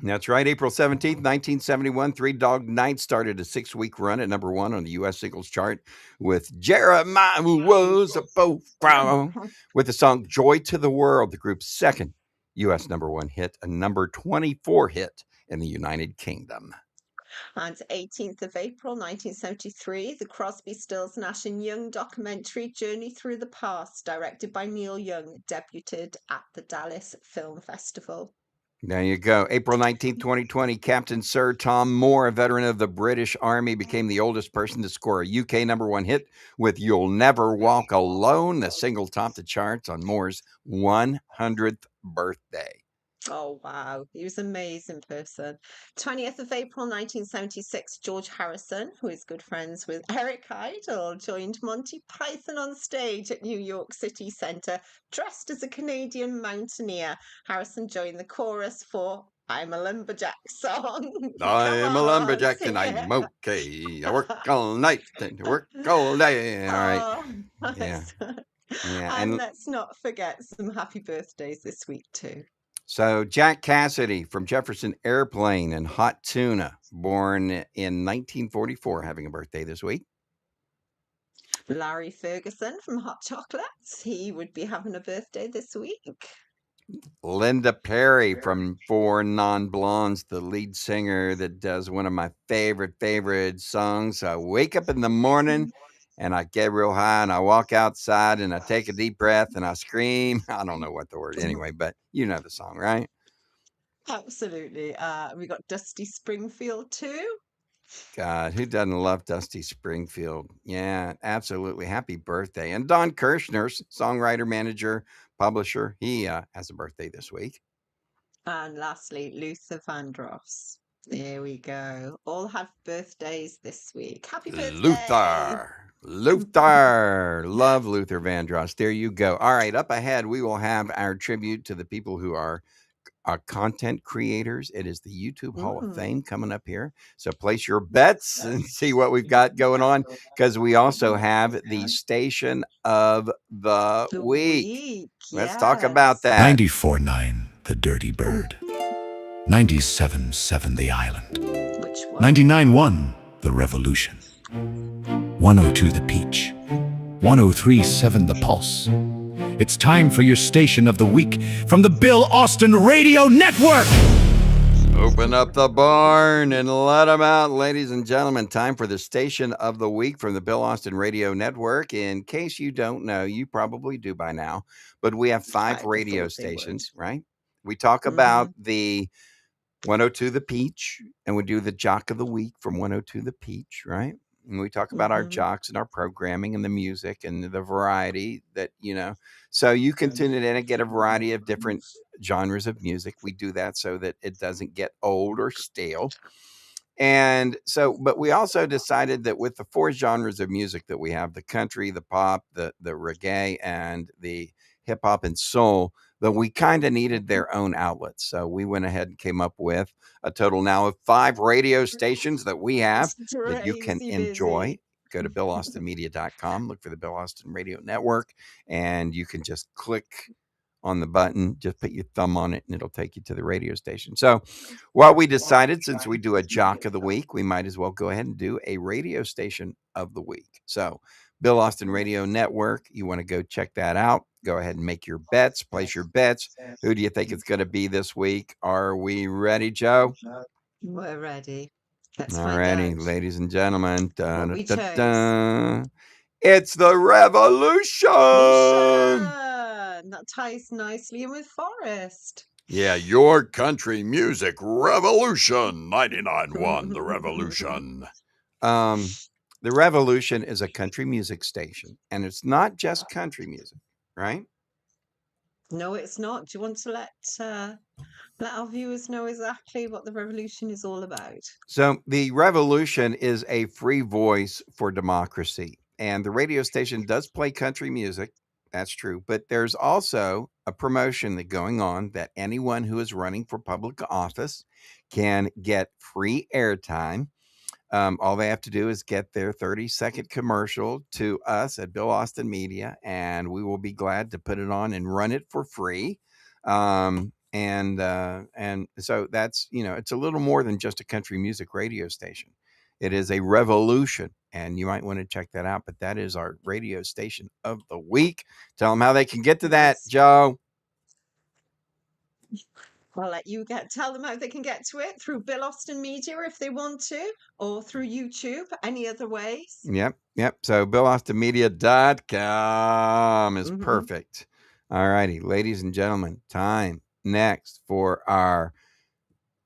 [SPEAKER 3] That's right. April 17th, 1971, Three Dog Night started a 6-week run at number 1 on the U.S. singles chart with Jeremiah Was a Profile with the song Joy to the World, the group's second U.S. number 1 hit, a number 24 hit in the United Kingdom.
[SPEAKER 4] And 18th of April 1973, the Crosby, Stills, Nash and Young documentary Journey Through the Past, directed by Neil Young, debuted at the Dallas Film Festival.
[SPEAKER 3] There you go. April 19th, 2020, Captain Sir Tom Moore, a veteran of the British Army, became the oldest person to score a UK number 1 hit with You'll Never Walk Alone. The single topped the charts on Moore's 100th birthday.
[SPEAKER 4] Oh, wow. He was an amazing person. 20th of April 1976, George Harrison, who is good friends with Eric Idle, joined Monty Python on stage at New York City Centre, dressed as a Canadian mountaineer. Harrison joined the chorus for I'm a Lumberjack song.
[SPEAKER 3] I'm a lumberjack and I'm okay. I work all night and work all day. All right. Yeah.
[SPEAKER 4] And let's not forget some happy birthdays this week too.
[SPEAKER 3] So, Jack Cassidy from Jefferson Airplane and Hot Tuna, born in 1944, having a birthday this week.
[SPEAKER 4] Larry Ferguson from Hot Chocolates. He would be having a birthday this week.
[SPEAKER 3] Linda Perry from Four Non-Blondes, the lead singer that does one of my favorite songs. I wake up in the morning and I get real high and I walk outside and I take a deep breath and I scream. I don't know what the word anyway, but you know the song, right?
[SPEAKER 4] Absolutely. We got Dusty Springfield too.
[SPEAKER 3] God, who doesn't love Dusty Springfield? Yeah, absolutely. Happy birthday. And Don Kirshner, songwriter, manager, publisher, he has a birthday this week.
[SPEAKER 4] And lastly, Luther Vandross. There we go. All have birthdays this week. Happy birthday.
[SPEAKER 3] Luther. Love Luther Vandross. There you go. All right, up ahead, we will have our tribute to the people who are content creators. It is the YouTube Hall of Fame coming up here. So place your bets and see what we've got going on, because we also have the Station of the Week. Let's talk about that.
[SPEAKER 8] 94.9 The Dirty Bird, 97.7 The Island,
[SPEAKER 4] Which one?
[SPEAKER 8] 99.1 The Revolution, 102 The Peach, 103.7 The Pulse. It's time for your Station of the Week from the Bill Austin Radio Network.
[SPEAKER 3] Open up the barn and let them out, ladies and gentlemen. Time for the Station of the Week from the Bill Austin Radio Network. In case you don't know, you probably do by now, but we have 5 radio stations, right? We talk about the 102 The Peach, and we do the Jock of the Week from 102 The Peach, right? And we talk about our jocks and our programming and the music and the variety that, so you can tune it in and get a variety of different genres of music. We do that so that it doesn't get old or stale. And so, but we also decided that with the 4 genres of music that we have, the country, the pop, the reggae, and the hip hop and soul, that we kind of needed their own outlets. So we went ahead and came up with a total now of 5 radio stations that we have that you can enjoy. Go to BillAustinMedia.com, look for the Bill Austin Radio Network, and you can just click on the button, just put your thumb on it, and it'll take you to the radio station. So what we decided, since we do a Jock of the Week, we might as well go ahead and do a radio station of the week. So Bill Austin Radio Network, you want to go check that out. Go ahead and make your bets, place your bets. Who do you think it's going to be this week? Are we ready, Joe?
[SPEAKER 4] We're ready. Let's
[SPEAKER 3] All
[SPEAKER 4] find
[SPEAKER 3] righty,
[SPEAKER 4] out.
[SPEAKER 3] ladies and gentlemen. Dun,
[SPEAKER 4] we
[SPEAKER 3] dun,
[SPEAKER 4] chose.
[SPEAKER 3] dun. It's the Revolution.
[SPEAKER 4] That ties nicely in with Forrest.
[SPEAKER 1] Yeah, your country music revolution. 99.1 The Revolution.
[SPEAKER 3] The Revolution is a country music station, and it's not just country music, right?
[SPEAKER 4] No, it's not. Do you want to let our viewers know exactly what the Revolution is all about?
[SPEAKER 3] So the Revolution is a free voice for democracy, and the radio station does play country music. That's true. But there's also a promotion that going on that anyone who is running for public office can get free airtime. All they have to do is get their 30-second commercial to us at Bill Austin Media, and we will be glad to put it on and run it for free. And so that's, it's a little more than just a country music radio station. It is a revolution, and you might want to check that out. But that is our radio station of the week. Tell them how they can get to that, Joe.
[SPEAKER 4] I'll let you tell them how they can get to it through Bill Austin Media if they want to, or through YouTube, any other ways.
[SPEAKER 3] Yep. So BillAustinMedia.com is perfect. All righty, ladies and gentlemen, time next for our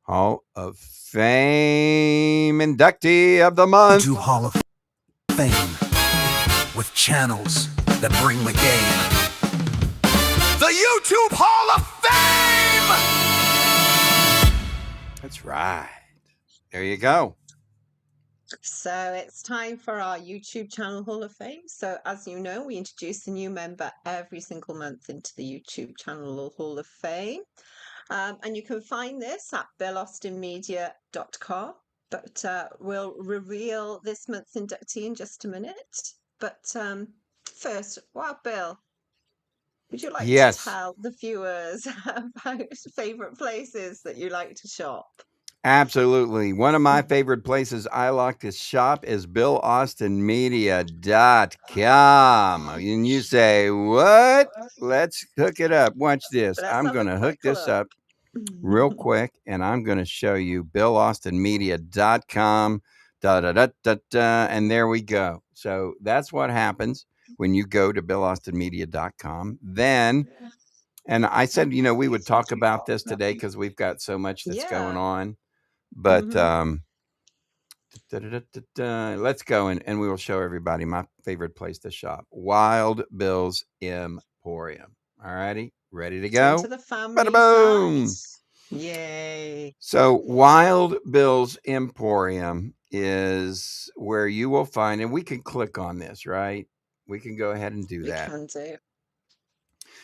[SPEAKER 3] Hall of Fame inductee of the month.
[SPEAKER 9] To Hall of Fame with channels that bring the game.
[SPEAKER 7] The YouTube Hall of Fame!
[SPEAKER 3] That's right. There you go.
[SPEAKER 4] So it's time for our YouTube channel Hall of Fame. So as you know, we introduce a new member every single month into the YouTube channel Hall of Fame. And you can find this at BillAustinMedia.com. But we'll reveal this month's inductee in just a minute. But first, wow, Bill, Would you like to
[SPEAKER 3] Yes,
[SPEAKER 4] tell the viewers about favorite places that you like to shop?
[SPEAKER 3] absolutely. One of my favorite places I like to shop is BillAustinMedia.com. And you say, what? Let's hook it up. Watch this.
[SPEAKER 4] Let's
[SPEAKER 3] I'm
[SPEAKER 4] have a
[SPEAKER 3] going to hook
[SPEAKER 4] quick
[SPEAKER 3] this
[SPEAKER 4] look.
[SPEAKER 3] up real quick, and I'm going to show you BillAustinMedia.com. Da, da, da, da, da, and there we go. So that's what happens when you go to BillAustinMedia.com. Then, and I said, we would talk about this today because we've got so much that's going
[SPEAKER 4] Yeah.
[SPEAKER 3] on. But
[SPEAKER 4] Mhm.
[SPEAKER 3] let's go and we will show everybody my favorite place to shop, Wild Bill's Emporium. All righty, ready to
[SPEAKER 4] Turn to
[SPEAKER 3] go?
[SPEAKER 4] the
[SPEAKER 3] Bada
[SPEAKER 4] family
[SPEAKER 3] boom.
[SPEAKER 4] site. Yay.
[SPEAKER 3] So, Wild Bill's Emporium is where you will find, and we can click on this, right? We can go ahead and do
[SPEAKER 4] You
[SPEAKER 3] that.
[SPEAKER 4] can do.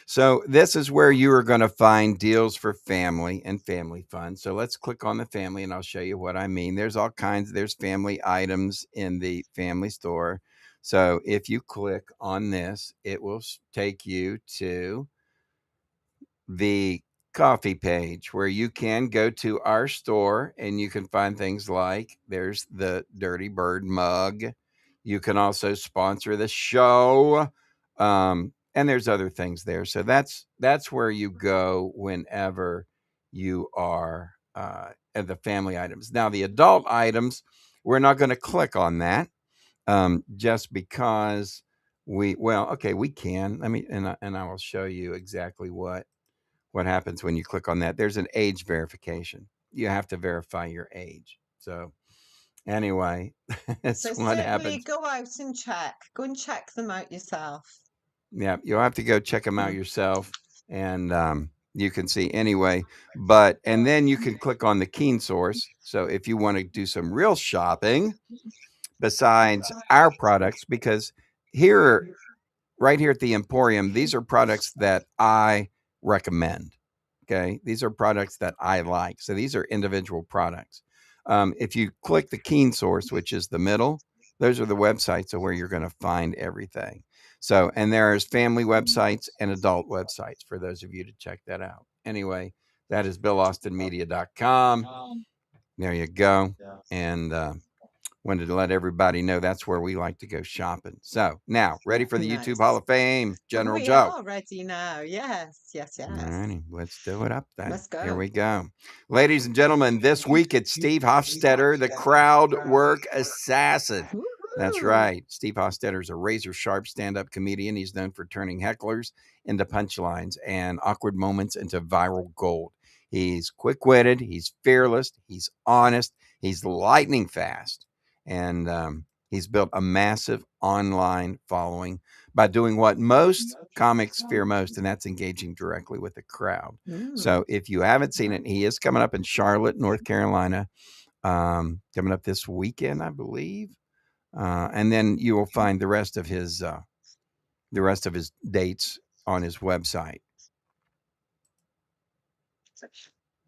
[SPEAKER 3] So, this is where you are going to find deals for family and family fun. So, let's click on the family and I'll show you what I mean. There's all kinds, there's family items in the family store. So, if you click on this, it will take you to the coffee page where you can go to our store and you can find things like there's the Dirty Bird mug. You can also sponsor the show. And there's other things there. So that's where you go whenever you are at the family items. Now the adult items, we're not going to click on that just because we can. And I will show you exactly what happens when you click on that. There's an age verification. You have to verify your age. So anyway, that's
[SPEAKER 4] So
[SPEAKER 3] what
[SPEAKER 4] certainly
[SPEAKER 3] happens.
[SPEAKER 4] go out and check. Go and check them out yourself.
[SPEAKER 3] Yeah, you'll have to go check them out yourself, and you can see anyway. But and then you can click on the Keen Source. So if you want to do some real shopping besides our products, because here, right here at the Emporium, these are products that I recommend. Okay. These are products that I like. So these are individual products. If you click the Keen Source, which is the middle, those are the websites of where you're going to find everything. So, and there's family websites and adult websites for those of you to check that out. Anyway, that is BillAustinMedia.com. There you go. And wanted to let everybody know that's where we like to go shopping. So now, ready for the YouTube Hall
[SPEAKER 4] Nice.
[SPEAKER 3] of Fame, General
[SPEAKER 4] We
[SPEAKER 3] Joe?
[SPEAKER 4] are ready now. Yes, yes,
[SPEAKER 3] All
[SPEAKER 4] yes.
[SPEAKER 3] righty, let's do it up then.
[SPEAKER 4] Let's
[SPEAKER 3] Here
[SPEAKER 4] go.
[SPEAKER 3] we go. Ladies and gentlemen, this week it's Steve Hofstetter, the crowd work assassin. That's
[SPEAKER 4] Woohoo!
[SPEAKER 3] right. Steve Hofstetter is a razor sharp stand up comedian. He's known for turning hecklers into punchlines and awkward moments into viral gold. He's quick witted, he's fearless, he's honest, he's lightning fast. And he's built a massive online following by doing what most comics fear most, and that's engaging directly with the crowd. So if you haven't seen it, he is coming up in Charlotte, North Carolina, coming up this weekend, I believe. And then you will find the rest of his dates on his website.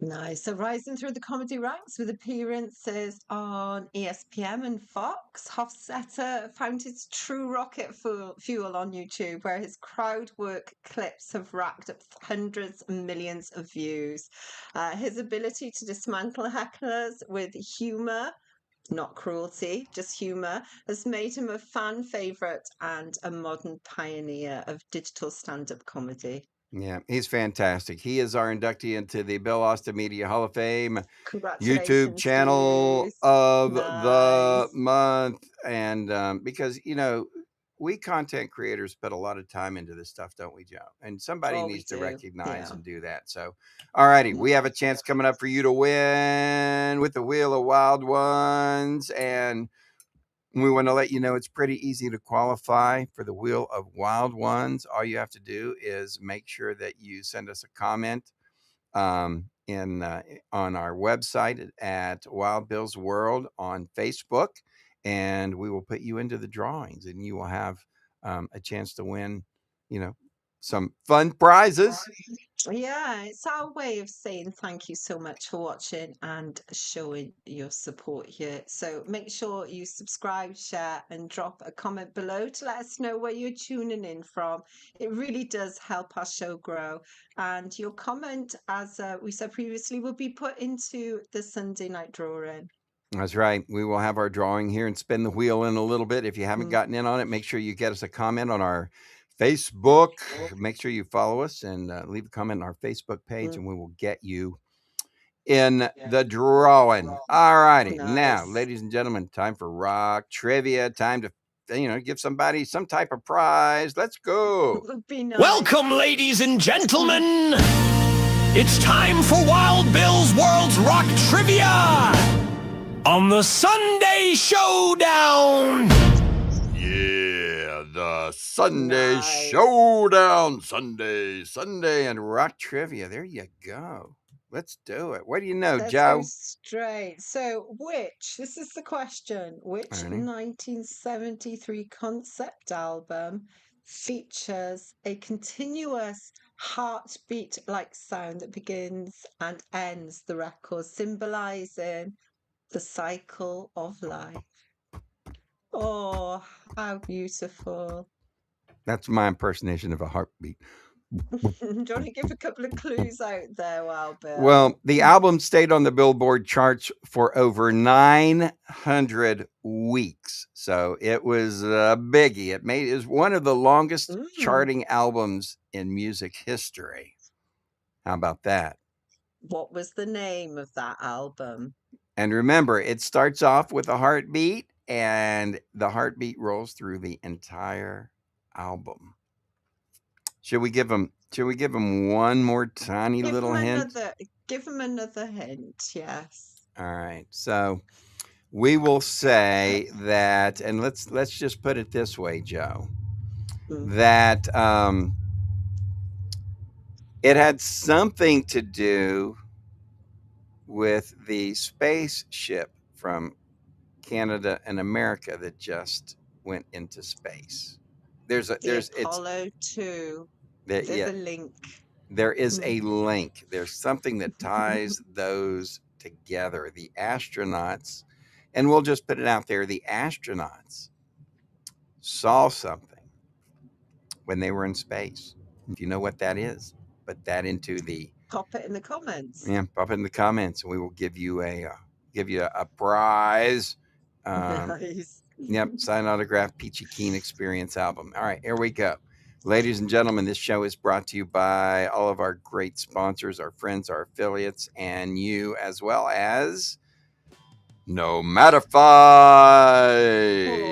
[SPEAKER 4] Nice. So rising through the comedy ranks with appearances on ESPN and Fox, Hofstetter found his true rocket fuel on YouTube, where his crowd work clips have racked up hundreds and millions of views. His ability to dismantle hecklers with humor, not cruelty, just humor, has made him a fan favorite and a modern pioneer of digital stand-up comedy.
[SPEAKER 3] Yeah, he's fantastic. He is our inductee into the Bill Austin Media Hall of Fame YouTube
[SPEAKER 4] Congratulations,
[SPEAKER 3] channel
[SPEAKER 4] Steve.
[SPEAKER 3] of the
[SPEAKER 4] Nice.
[SPEAKER 3] month. And because, we content creators put a lot of time into this stuff, don't we, Joe? And somebody
[SPEAKER 4] Oh, we
[SPEAKER 3] needs to
[SPEAKER 4] do.
[SPEAKER 3] recognize
[SPEAKER 4] Yeah.
[SPEAKER 3] and do that. So, all righty, we have a chance coming up for you to win with the Wheel of Wild Ones. And we want to let you know it's pretty easy to qualify for the Wheel of Wild Ones. All you have to do is make sure that you send us a comment on our website at Wild Bill's World on Facebook, and we will put you into the drawings, and you will have a chance to win, some fun prizes.
[SPEAKER 4] Yeah, it's our way of saying thank you so much for watching and showing your support here. So make sure you subscribe, share, and drop a comment below to let us know where you're tuning in from. It really does help our show grow. And your comment, as we said previously, will be put into the Sunday night drawing.
[SPEAKER 3] That's right. We will have our drawing here and spin the wheel in a little bit. If you haven't
[SPEAKER 4] Mm.
[SPEAKER 3] gotten in on it, make sure you get us a comment on our Facebook. Make sure you follow us and leave a comment on our Facebook page, and we will get you in the drawing. All righty. Now,
[SPEAKER 4] Nice.
[SPEAKER 3] ladies and gentlemen, time for rock trivia. Time to, give somebody some type of prize. Let's go.
[SPEAKER 4] Would be nice.
[SPEAKER 7] Welcome, ladies and gentlemen. It's time for Wild Bill's World's Rock Trivia on the Sunday Showdown.
[SPEAKER 1] Yeah, the Sunday
[SPEAKER 4] Nice.
[SPEAKER 1] Showdown. Sunday.
[SPEAKER 3] And rock trivia. There you go. Let's do it. What do you know,
[SPEAKER 4] Let's
[SPEAKER 3] Joe?
[SPEAKER 4] go straight. So, this is the question, which
[SPEAKER 3] Alrighty.
[SPEAKER 4] 1973 concept album features a continuous heartbeat like sound that begins and ends the record, symbolizing the cycle of life? Oh, how beautiful.
[SPEAKER 3] That's my impersonation of a heartbeat.
[SPEAKER 4] Do you want to give a couple of clues out there, Wild Bill?
[SPEAKER 3] Well, the album stayed on the Billboard charts for over 900 weeks. So it was a biggie. It was one of the longest charting albums in music history. How about that?
[SPEAKER 4] What was the name of that album?
[SPEAKER 3] And remember, it starts off with a heartbeat, and the heartbeat rolls through the entire album. Should we give them one more tiny little hint?
[SPEAKER 4] Give them another hint, yes.
[SPEAKER 3] All right. So we will say that, and let's just put it this way, Joe, that it had something to do with the spaceship from Canada and America that just went into space. There's
[SPEAKER 4] Apollo 2. There's a link.
[SPEAKER 3] There is a link. There's something that ties those together. The astronauts, and we'll just put it out there, the astronauts saw something when they were in space. If you know what that is, put that into the
[SPEAKER 4] pop it in the comments.
[SPEAKER 3] Yeah, pop it in the comments, and we will give you a prize.
[SPEAKER 4] Nice.
[SPEAKER 3] Yep, signed autograph Peachy Keen Experience album. All right, here we go. Ladies and gentlemen, this show is brought to you by all of our great sponsors, our friends, our affiliates, and you, as well as Nomatify.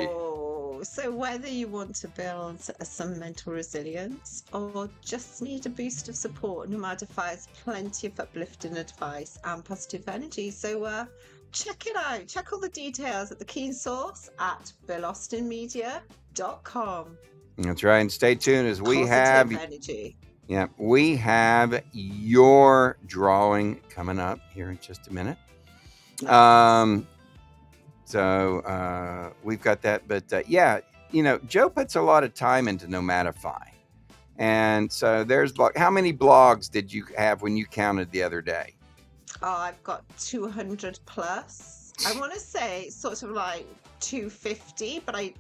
[SPEAKER 4] Oh, so whether you want to build some mental resilience or just need a boost of support, Nomatify has plenty of uplifting advice and positive energy. So check it out. Check all the details at the Keen Source at BillAustinMedia.com.
[SPEAKER 3] That's right. And stay tuned as we
[SPEAKER 4] Positive
[SPEAKER 3] have
[SPEAKER 4] energy.
[SPEAKER 3] Yeah, we have your drawing coming up here in just a minute. So we've got that, but yeah, Joe puts a lot of time into Nomatify. And so there's how many blogs did you have when you counted the other day?
[SPEAKER 4] Oh, I've got 200 plus. I want to say sort of like 250, but I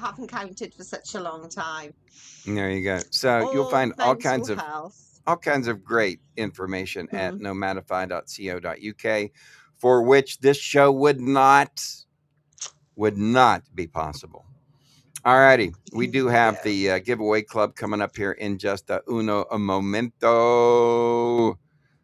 [SPEAKER 4] haven't counted for such a long time.
[SPEAKER 3] There you go. So you'll find all kinds of great information at nomatify.co.uk, for which this show would not be possible. All righty. We do have the giveaway club coming up here in just a momento.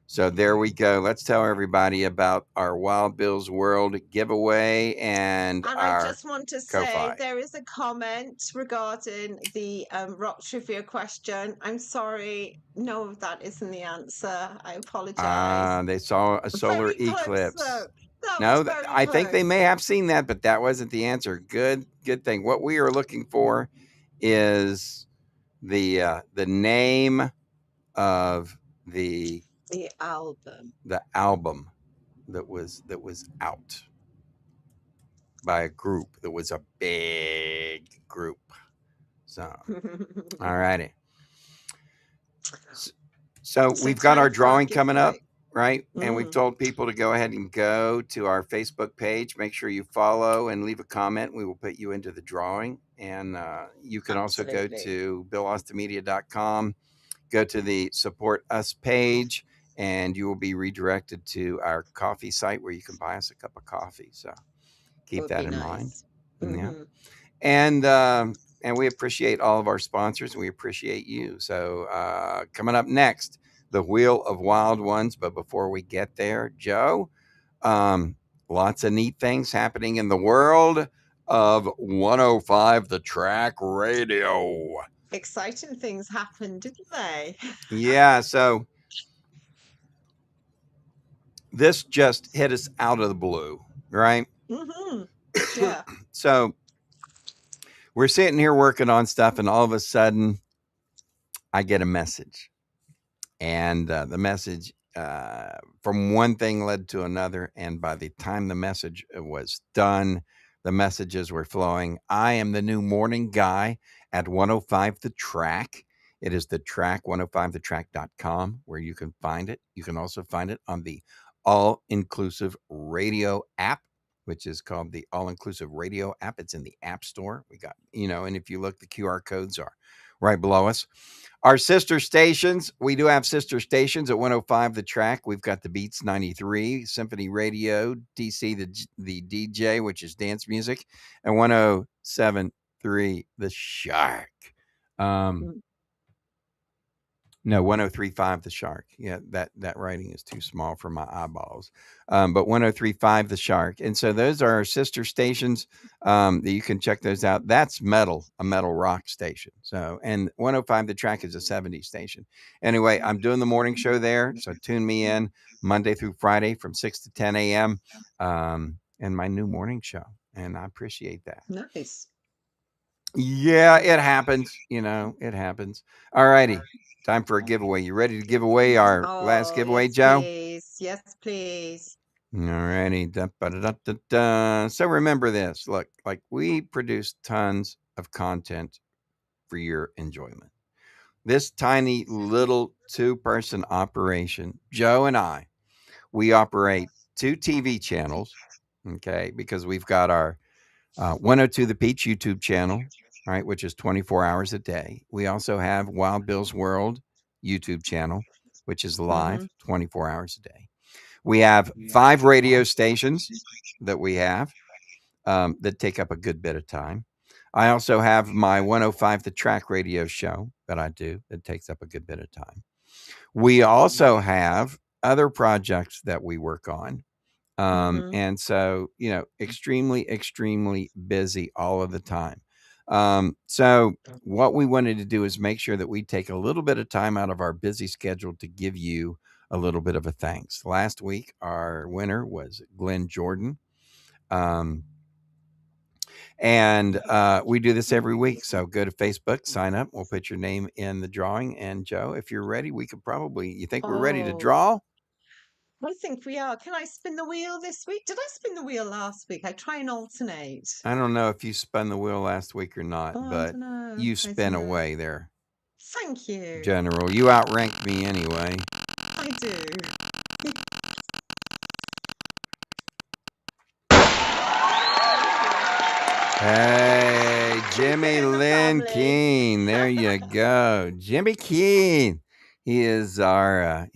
[SPEAKER 3] So there we go. Let's tell everybody about our Wild Bill's World giveaway and
[SPEAKER 4] I just want to say
[SPEAKER 3] Ko-Fi.
[SPEAKER 4] There is a comment regarding the rock trivia question. I'm sorry. No, that isn't the answer. I apologize.
[SPEAKER 3] They saw a solar
[SPEAKER 4] Very close,
[SPEAKER 3] eclipse.
[SPEAKER 4] though.
[SPEAKER 3] No, I think they may have seen that, but that wasn't the answer. Good thing. What we are looking for is the name of the
[SPEAKER 4] album
[SPEAKER 3] that was out by a group that was a big group. So, all righty. So
[SPEAKER 4] So
[SPEAKER 3] we've got our
[SPEAKER 4] time for our
[SPEAKER 3] drawing coming up,
[SPEAKER 4] giveaway.
[SPEAKER 3] right? And we've
[SPEAKER 4] Mm,
[SPEAKER 3] told people to go ahead and go to our Facebook page. Make sure you follow and leave a comment. We will put you into the drawing. And you can also go
[SPEAKER 4] absolutely.
[SPEAKER 3] to BillAustinMedia.com, go to the Support Us page, and you will be redirected to our coffee site where you can buy us a cup of coffee. So keep
[SPEAKER 4] Would
[SPEAKER 3] that
[SPEAKER 4] be
[SPEAKER 3] in mind.
[SPEAKER 4] nice.
[SPEAKER 3] Yeah.
[SPEAKER 4] Hmm.
[SPEAKER 3] And we appreciate all of our sponsors. We appreciate you. So coming up next, the Wheel of Wild Ones. But before we get there, Joe, lots of neat things happening in the world of 105 The Track Radio.
[SPEAKER 4] Exciting things happened, didn't they?
[SPEAKER 3] Yeah, so this just hit us out of the blue, right?
[SPEAKER 4] Hmm. Yeah.
[SPEAKER 3] So we're sitting here working on stuff, and all of a sudden, I get a message. And the message from one thing led to another. And by the time the message was done, the messages were flowing. I am the new morning guy at 105 The Track. It is the track, 105thetrack.com, where you can find it. You can also find it on the All Inclusive Radio app, which is called the All Inclusive Radio app. It's in the App Store. We got, and if you look, the QR codes are right below us. Our sister stations, we do have sister stations at 105 The Track. We've got the Beats 93, Symphony Radio, DC, the DJ, which is dance music, and 107.3 The Shark. No, 103.5 The Shark. Yeah, that writing is too small for my eyeballs. But 103.5 The Shark. And so those are our sister stations that you can check those out. That's a metal rock station. So, and 105 The Track is a 70s station. Anyway, I'm doing the morning show there. So tune me in Monday through Friday from 6 to 10 a.m. And my new morning show. And I appreciate that.
[SPEAKER 4] Nice.
[SPEAKER 3] Yeah, it happens. It happens. All righty. Time for a giveaway. You ready to give away our last giveaway,
[SPEAKER 4] yes,
[SPEAKER 3] Joe?
[SPEAKER 4] Please. Yes, please.
[SPEAKER 3] All righty. So remember this. Look, like we produce tons of content for your enjoyment. This tiny little 2-person operation, Joe and I, we operate 2 TV channels, okay, because we've got our 102 The Peach YouTube channel, right, which is 24 hours a day. We also have Wild Bill's World YouTube channel, which is live 24 hours a day. We have 5 radio stations that we have that take up a good bit of time. I also have my 105 The Track radio show that I do that takes up a good bit of time. We also have other projects that we work on. And so, extremely, extremely busy all of the time. So what we wanted to do is make sure that we take a little bit of time out of our busy schedule to give you a little bit of a thanks. Last week, our winner was Glenn Jordan. And we do this every week. So go to Facebook, sign up. We'll put your name in the drawing. And Joe, if you're ready, you think we're ready to draw?
[SPEAKER 4] I think we are. Can I spin the wheel this week? Did I spin the wheel last week? I try and alternate.
[SPEAKER 3] I don't know if you spun the wheel last week or not, but you spin away there.
[SPEAKER 4] Thank you.
[SPEAKER 3] General, you outranked me anyway.
[SPEAKER 4] I do.
[SPEAKER 3] Hey, Jimmy Lynn Keene. There you go. Jimmy Keene. He is our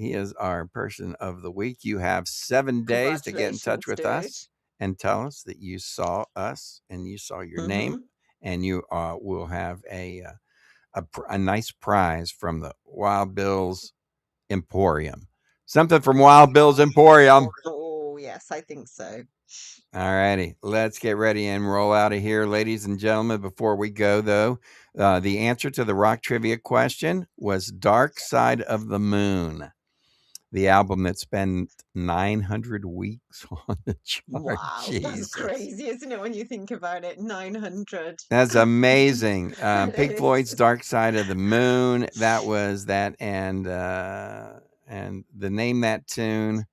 [SPEAKER 3] person of the week. You have 7 days to get in touch with us and tell us that you saw us and you saw your name, and you will have a nice prize from the Wild Bill's Emporium. Something from Wild Bill's Emporium.
[SPEAKER 4] Oh, yes, I think so.
[SPEAKER 3] All righty, let's get ready and roll out of here, ladies and gentlemen. Before we go, though, the answer to the rock trivia question was Dark Side of the Moon, the album that spent 900 weeks on the chart.
[SPEAKER 4] Wow,
[SPEAKER 3] Jesus.
[SPEAKER 4] that's crazy, isn't it, when you think about it? 900.
[SPEAKER 3] That's amazing. Pink Floyd's Dark Side of the Moon. That was that, and the name that tune.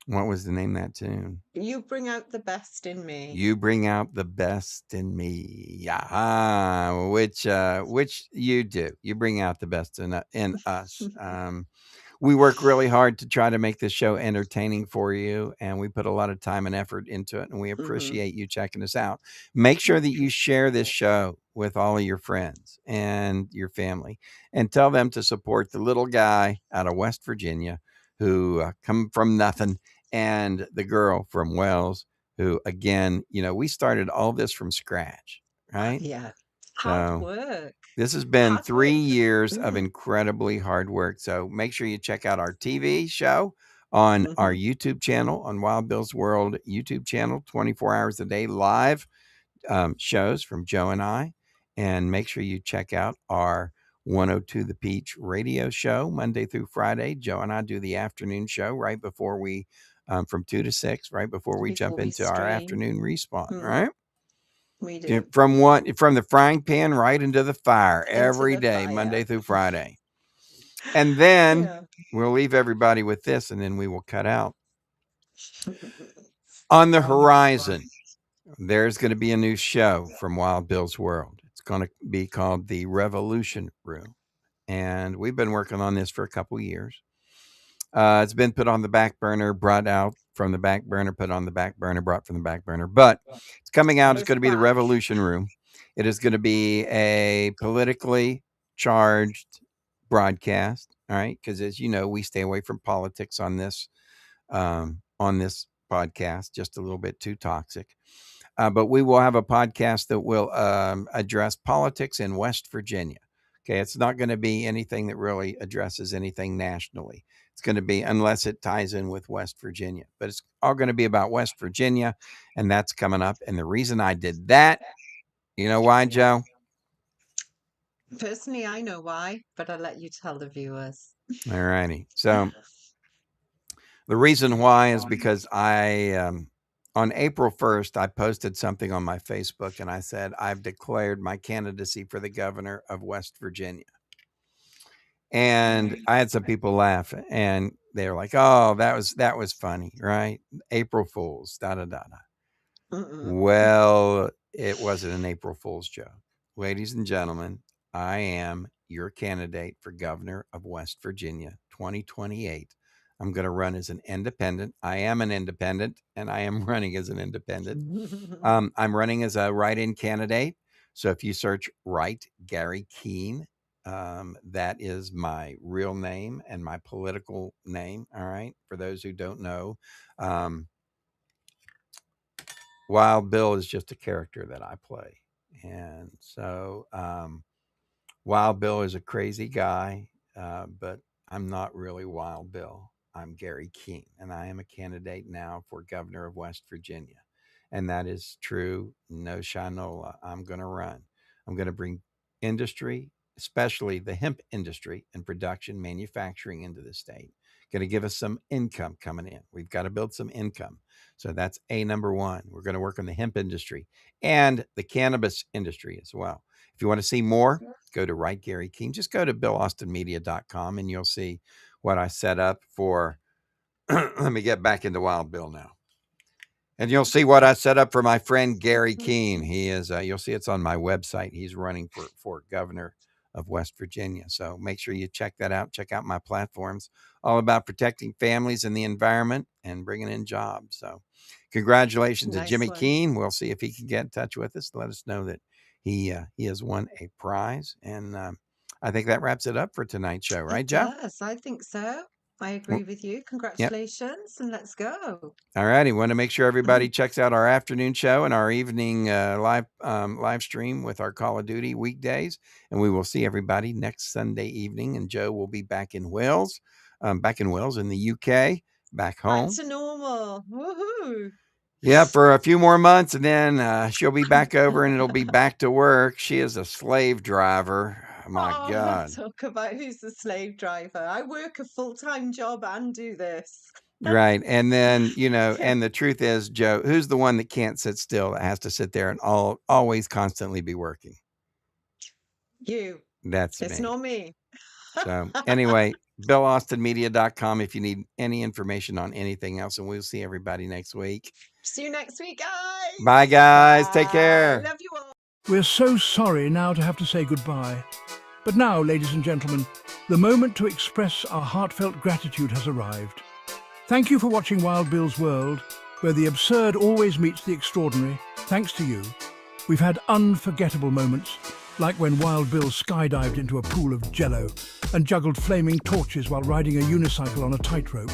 [SPEAKER 3] What was the name of that tune?
[SPEAKER 4] You bring out the best in me.
[SPEAKER 3] You bring out the best in me. Yeah, which you do. You bring out the best in us. We work really hard to try to make this show entertaining for you, and we put a lot of time and effort into it, and we
[SPEAKER 4] Mhm.
[SPEAKER 3] appreciate you checking us out. Make sure that you share this show with all of your friends and your family, and tell them to support the little guy out of West Virginia who come from nothing, and the girl from Wells who, again, we started all this from scratch, right?
[SPEAKER 4] Yeah. Hard
[SPEAKER 3] So
[SPEAKER 4] work.
[SPEAKER 3] this has been
[SPEAKER 4] Hard
[SPEAKER 3] 3
[SPEAKER 4] work.
[SPEAKER 3] years of
[SPEAKER 4] Mhm.
[SPEAKER 3] incredibly hard work. So make sure you check out our TV show on our
[SPEAKER 4] Mhm.
[SPEAKER 3] YouTube channel, on Wild Bill's World YouTube channel, 24 hours a day live shows from Joe and I. And make sure you check out our 102 The Peach radio show Monday through Friday. Joe and I do the afternoon show right before we, from 2 to 6, right before we jump
[SPEAKER 4] Before we
[SPEAKER 3] into our
[SPEAKER 4] stream.
[SPEAKER 3] afternoon respawn,
[SPEAKER 4] Hmm.
[SPEAKER 3] right?
[SPEAKER 4] We do.
[SPEAKER 3] From the frying pan right into the fire every
[SPEAKER 4] the
[SPEAKER 3] day,
[SPEAKER 4] fire.
[SPEAKER 3] Monday through Friday. And then
[SPEAKER 4] Yeah.
[SPEAKER 3] we'll leave everybody with this, and then we will cut out. On the horizon, there's going to be a new show from Wild Bill's World. It's going to be called The Revolution Room. And we've been working on this for a couple years. It's been put on the back burner, brought out from the back burner, put on the back burner, brought from the back burner. But it's coming out. It's going to be The Revolution Room. It is going to be a politically charged broadcast. All right. Because as you know, we stay away from politics on this podcast, just a little bit too toxic. But we will have a podcast that will address politics in West Virginia. Okay, it's not going to be anything that really addresses anything nationally. It's going to be, unless it ties in with West Virginia, but it's all going to be about West Virginia, and that's coming up. And the reason I did that, you know why, Joe?
[SPEAKER 4] Personally, I know why, but I'll let you tell the viewers.
[SPEAKER 3] All righty. So the reason why is because on April 1st, I posted something on my Facebook, and I said, I've declared my candidacy for the governor of West Virginia. And I had some people laugh, and they were like, oh, that was funny, right? April Fools, da da da da. Well, it wasn't an April Fool's joke. Ladies and gentlemen, I am your candidate for governor of West Virginia, 2028. I'm going to run as an independent. I am an independent, and I am running as an independent. I'm running as a write-in candidate. So if you search Write Gary Keene, that is my real name and my political name. All right. For those who don't know, Wild Bill is just a character that I play. And so Wild Bill is a crazy guy, but I'm not really Wild Bill. I'm Gary Keene, and I am a candidate now for governor of West Virginia. And that is true. No shinola. I'm going to run. I'm going to bring industry, especially the hemp industry and production manufacturing into the state. Going to give us some income coming in. We've got to build some income. So that's number one. We're going to work on the hemp industry and the cannabis industry as well. If you want to see more, go to Write Gary Keene. Just go to BillAustinMedia.com and you'll see what I set up for. Let me get back into Wild Bill now. And you'll see what I set up for my friend Gary Keene. He is, you'll see it's on my website. He's running for governor of West Virginia. So make sure you check that out. Check out my platforms, all about protecting families and the environment and bringing in jobs. So congratulations to Jimmy Keene. We'll see if he can get in touch with us. Let us know that he has won a prize. And I think that wraps it up for tonight's show, right, Joe?
[SPEAKER 4] Yes, I think so. I agree with you. Congratulations, and let's go.
[SPEAKER 3] All righty. Want to make sure everybody checks out our afternoon show and our evening live stream with our Call of Duty weekdays. And we will see everybody next Sunday evening. And Joe will be back in Wales in the UK, back home.
[SPEAKER 4] Back to normal. Woohoo.
[SPEAKER 3] Yeah, for a few more months, and then she'll be back over, and it'll be back to work. She is a slave driver. My God.
[SPEAKER 4] Talk about who's the slave driver. I work a full-time job and do this.
[SPEAKER 3] Right. And then, and the truth is, Joe, who's the one that can't sit still, that has to sit there and always constantly be working?
[SPEAKER 4] You.
[SPEAKER 3] That's
[SPEAKER 4] It's
[SPEAKER 3] me.
[SPEAKER 4] not me.
[SPEAKER 3] So anyway, BillAustinMedia.com if you need any information on anything else. And we'll see everybody next week.
[SPEAKER 4] See you next week, guys.
[SPEAKER 3] Bye, guys. Take
[SPEAKER 4] Bye.
[SPEAKER 3] care.
[SPEAKER 4] Love you all.
[SPEAKER 10] We're so sorry now to have to say goodbye. But now, ladies and gentlemen, the moment to express our heartfelt gratitude has arrived. Thank you for watching Wild Bill's World, where the absurd always meets the extraordinary. Thanks to you, we've had unforgettable moments, like when Wild Bill skydived into a pool of jello and juggled flaming torches while riding a unicycle on a tightrope.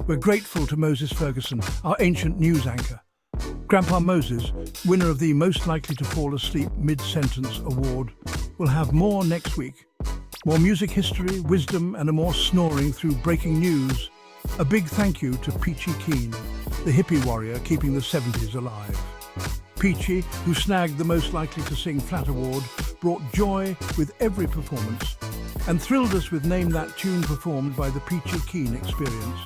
[SPEAKER 10] We're grateful to Moses Ferguson, our ancient news anchor. Grandpa Moses, winner of the Most Likely to Fall Asleep Mid-Sentence Award, will have more next week. More music history, wisdom, and a more snoring through breaking news. A big thank you to Peachy Keen, the hippie warrior keeping the 70s alive. Peachy, who snagged the Most Likely to Sing Flat Award, brought joy with every performance and thrilled us with Name That Tune performed by the Peachy Keen Experience.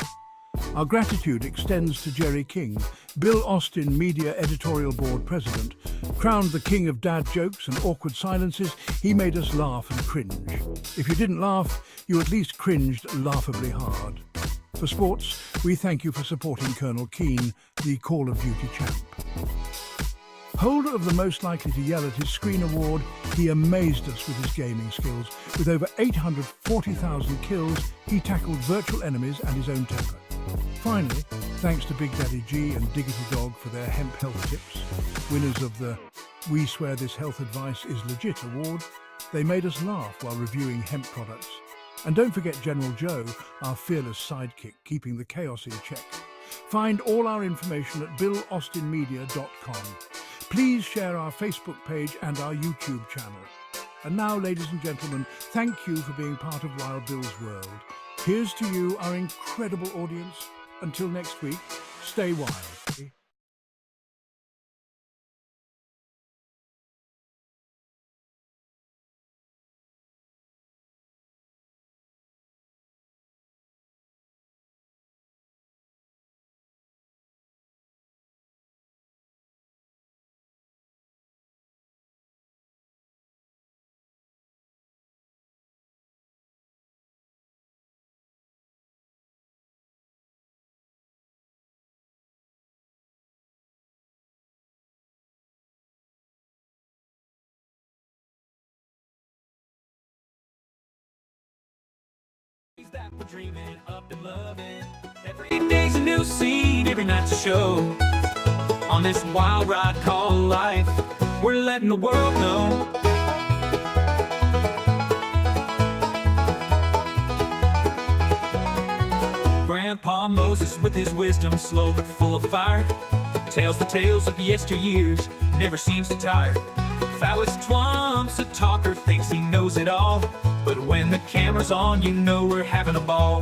[SPEAKER 10] Our gratitude extends to Jerry King, Bill Austin Media Editorial Board President. Crowned the king of dad jokes and awkward silences, he made us laugh and cringe. If you didn't laugh, you at least cringed laughably hard. For sports, we thank you for supporting Colonel Keane, the Call of Duty champ. Holder of the Most Likely to Yell at his Screen Award, he amazed us with his gaming skills. With over 840,000 kills, he tackled virtual enemies and his own temper. Finally, thanks to Big Daddy G and Diggity Dog for their hemp health tips, winners of the We Swear This Health Advice is Legit award, they made us laugh while reviewing hemp products. And don't forget General Joe, our fearless sidekick, keeping the chaos in check. Find all our information at BillAustinMedia.com. Please share our Facebook page and our YouTube channel. And now, ladies and gentlemen, thank you for being part of Wild Bill's World. Here's to you, our incredible audience. Until next week, stay wild.
[SPEAKER 7] That we're dreaming up and loving. Every day's a new scene, every night's a show. On this wild ride called life, we're letting the world know. Grandpa Moses with his wisdom, slow but full of fire, tells the tales of yesteryears, never seems to tire. Phallus Twumps, a talker, thinks he knows it all, but when the camera's on, you know we're having a ball.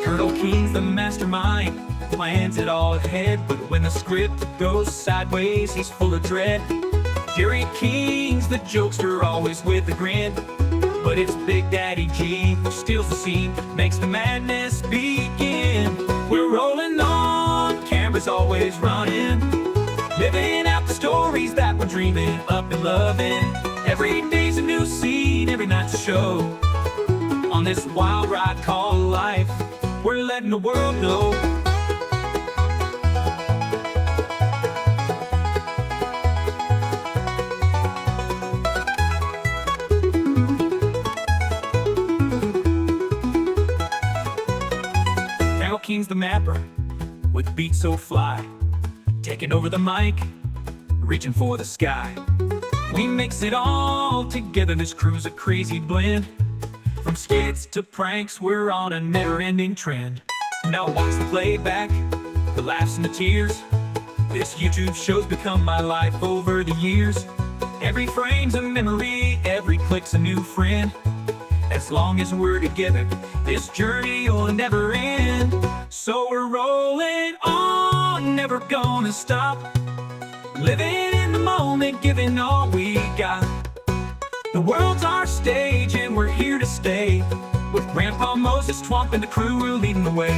[SPEAKER 7] Colonel Keen's the mastermind, plans it all ahead, but when the script goes sideways, he's full of dread. Jerry King's the jokester, always with a grin, but it's Big Daddy G who steals the scene, makes the madness begin. We're rolling on, camera's always running, living out the stories that we're dreaming up and loving. Every day's a new scene, every night's a show. On this wild ride called life, we're letting the world know. Now King's the mapper, with beats so fly, taking over the mic, reaching for the sky. We mix it all together, this crew's a crazy blend. From skits to pranks, we're on a never-ending trend. Now watch the playback, the laughs and the tears. This YouTube show's become my life over the years. Every frame's a memory, every click's a new friend. As long as we're together, this journey will never end. So we're rolling on, never gonna stop, living in the moment, giving all we got. The world's our stage and we're here to stay. With Grandpa Moses Twump and the crew, we're leading the way.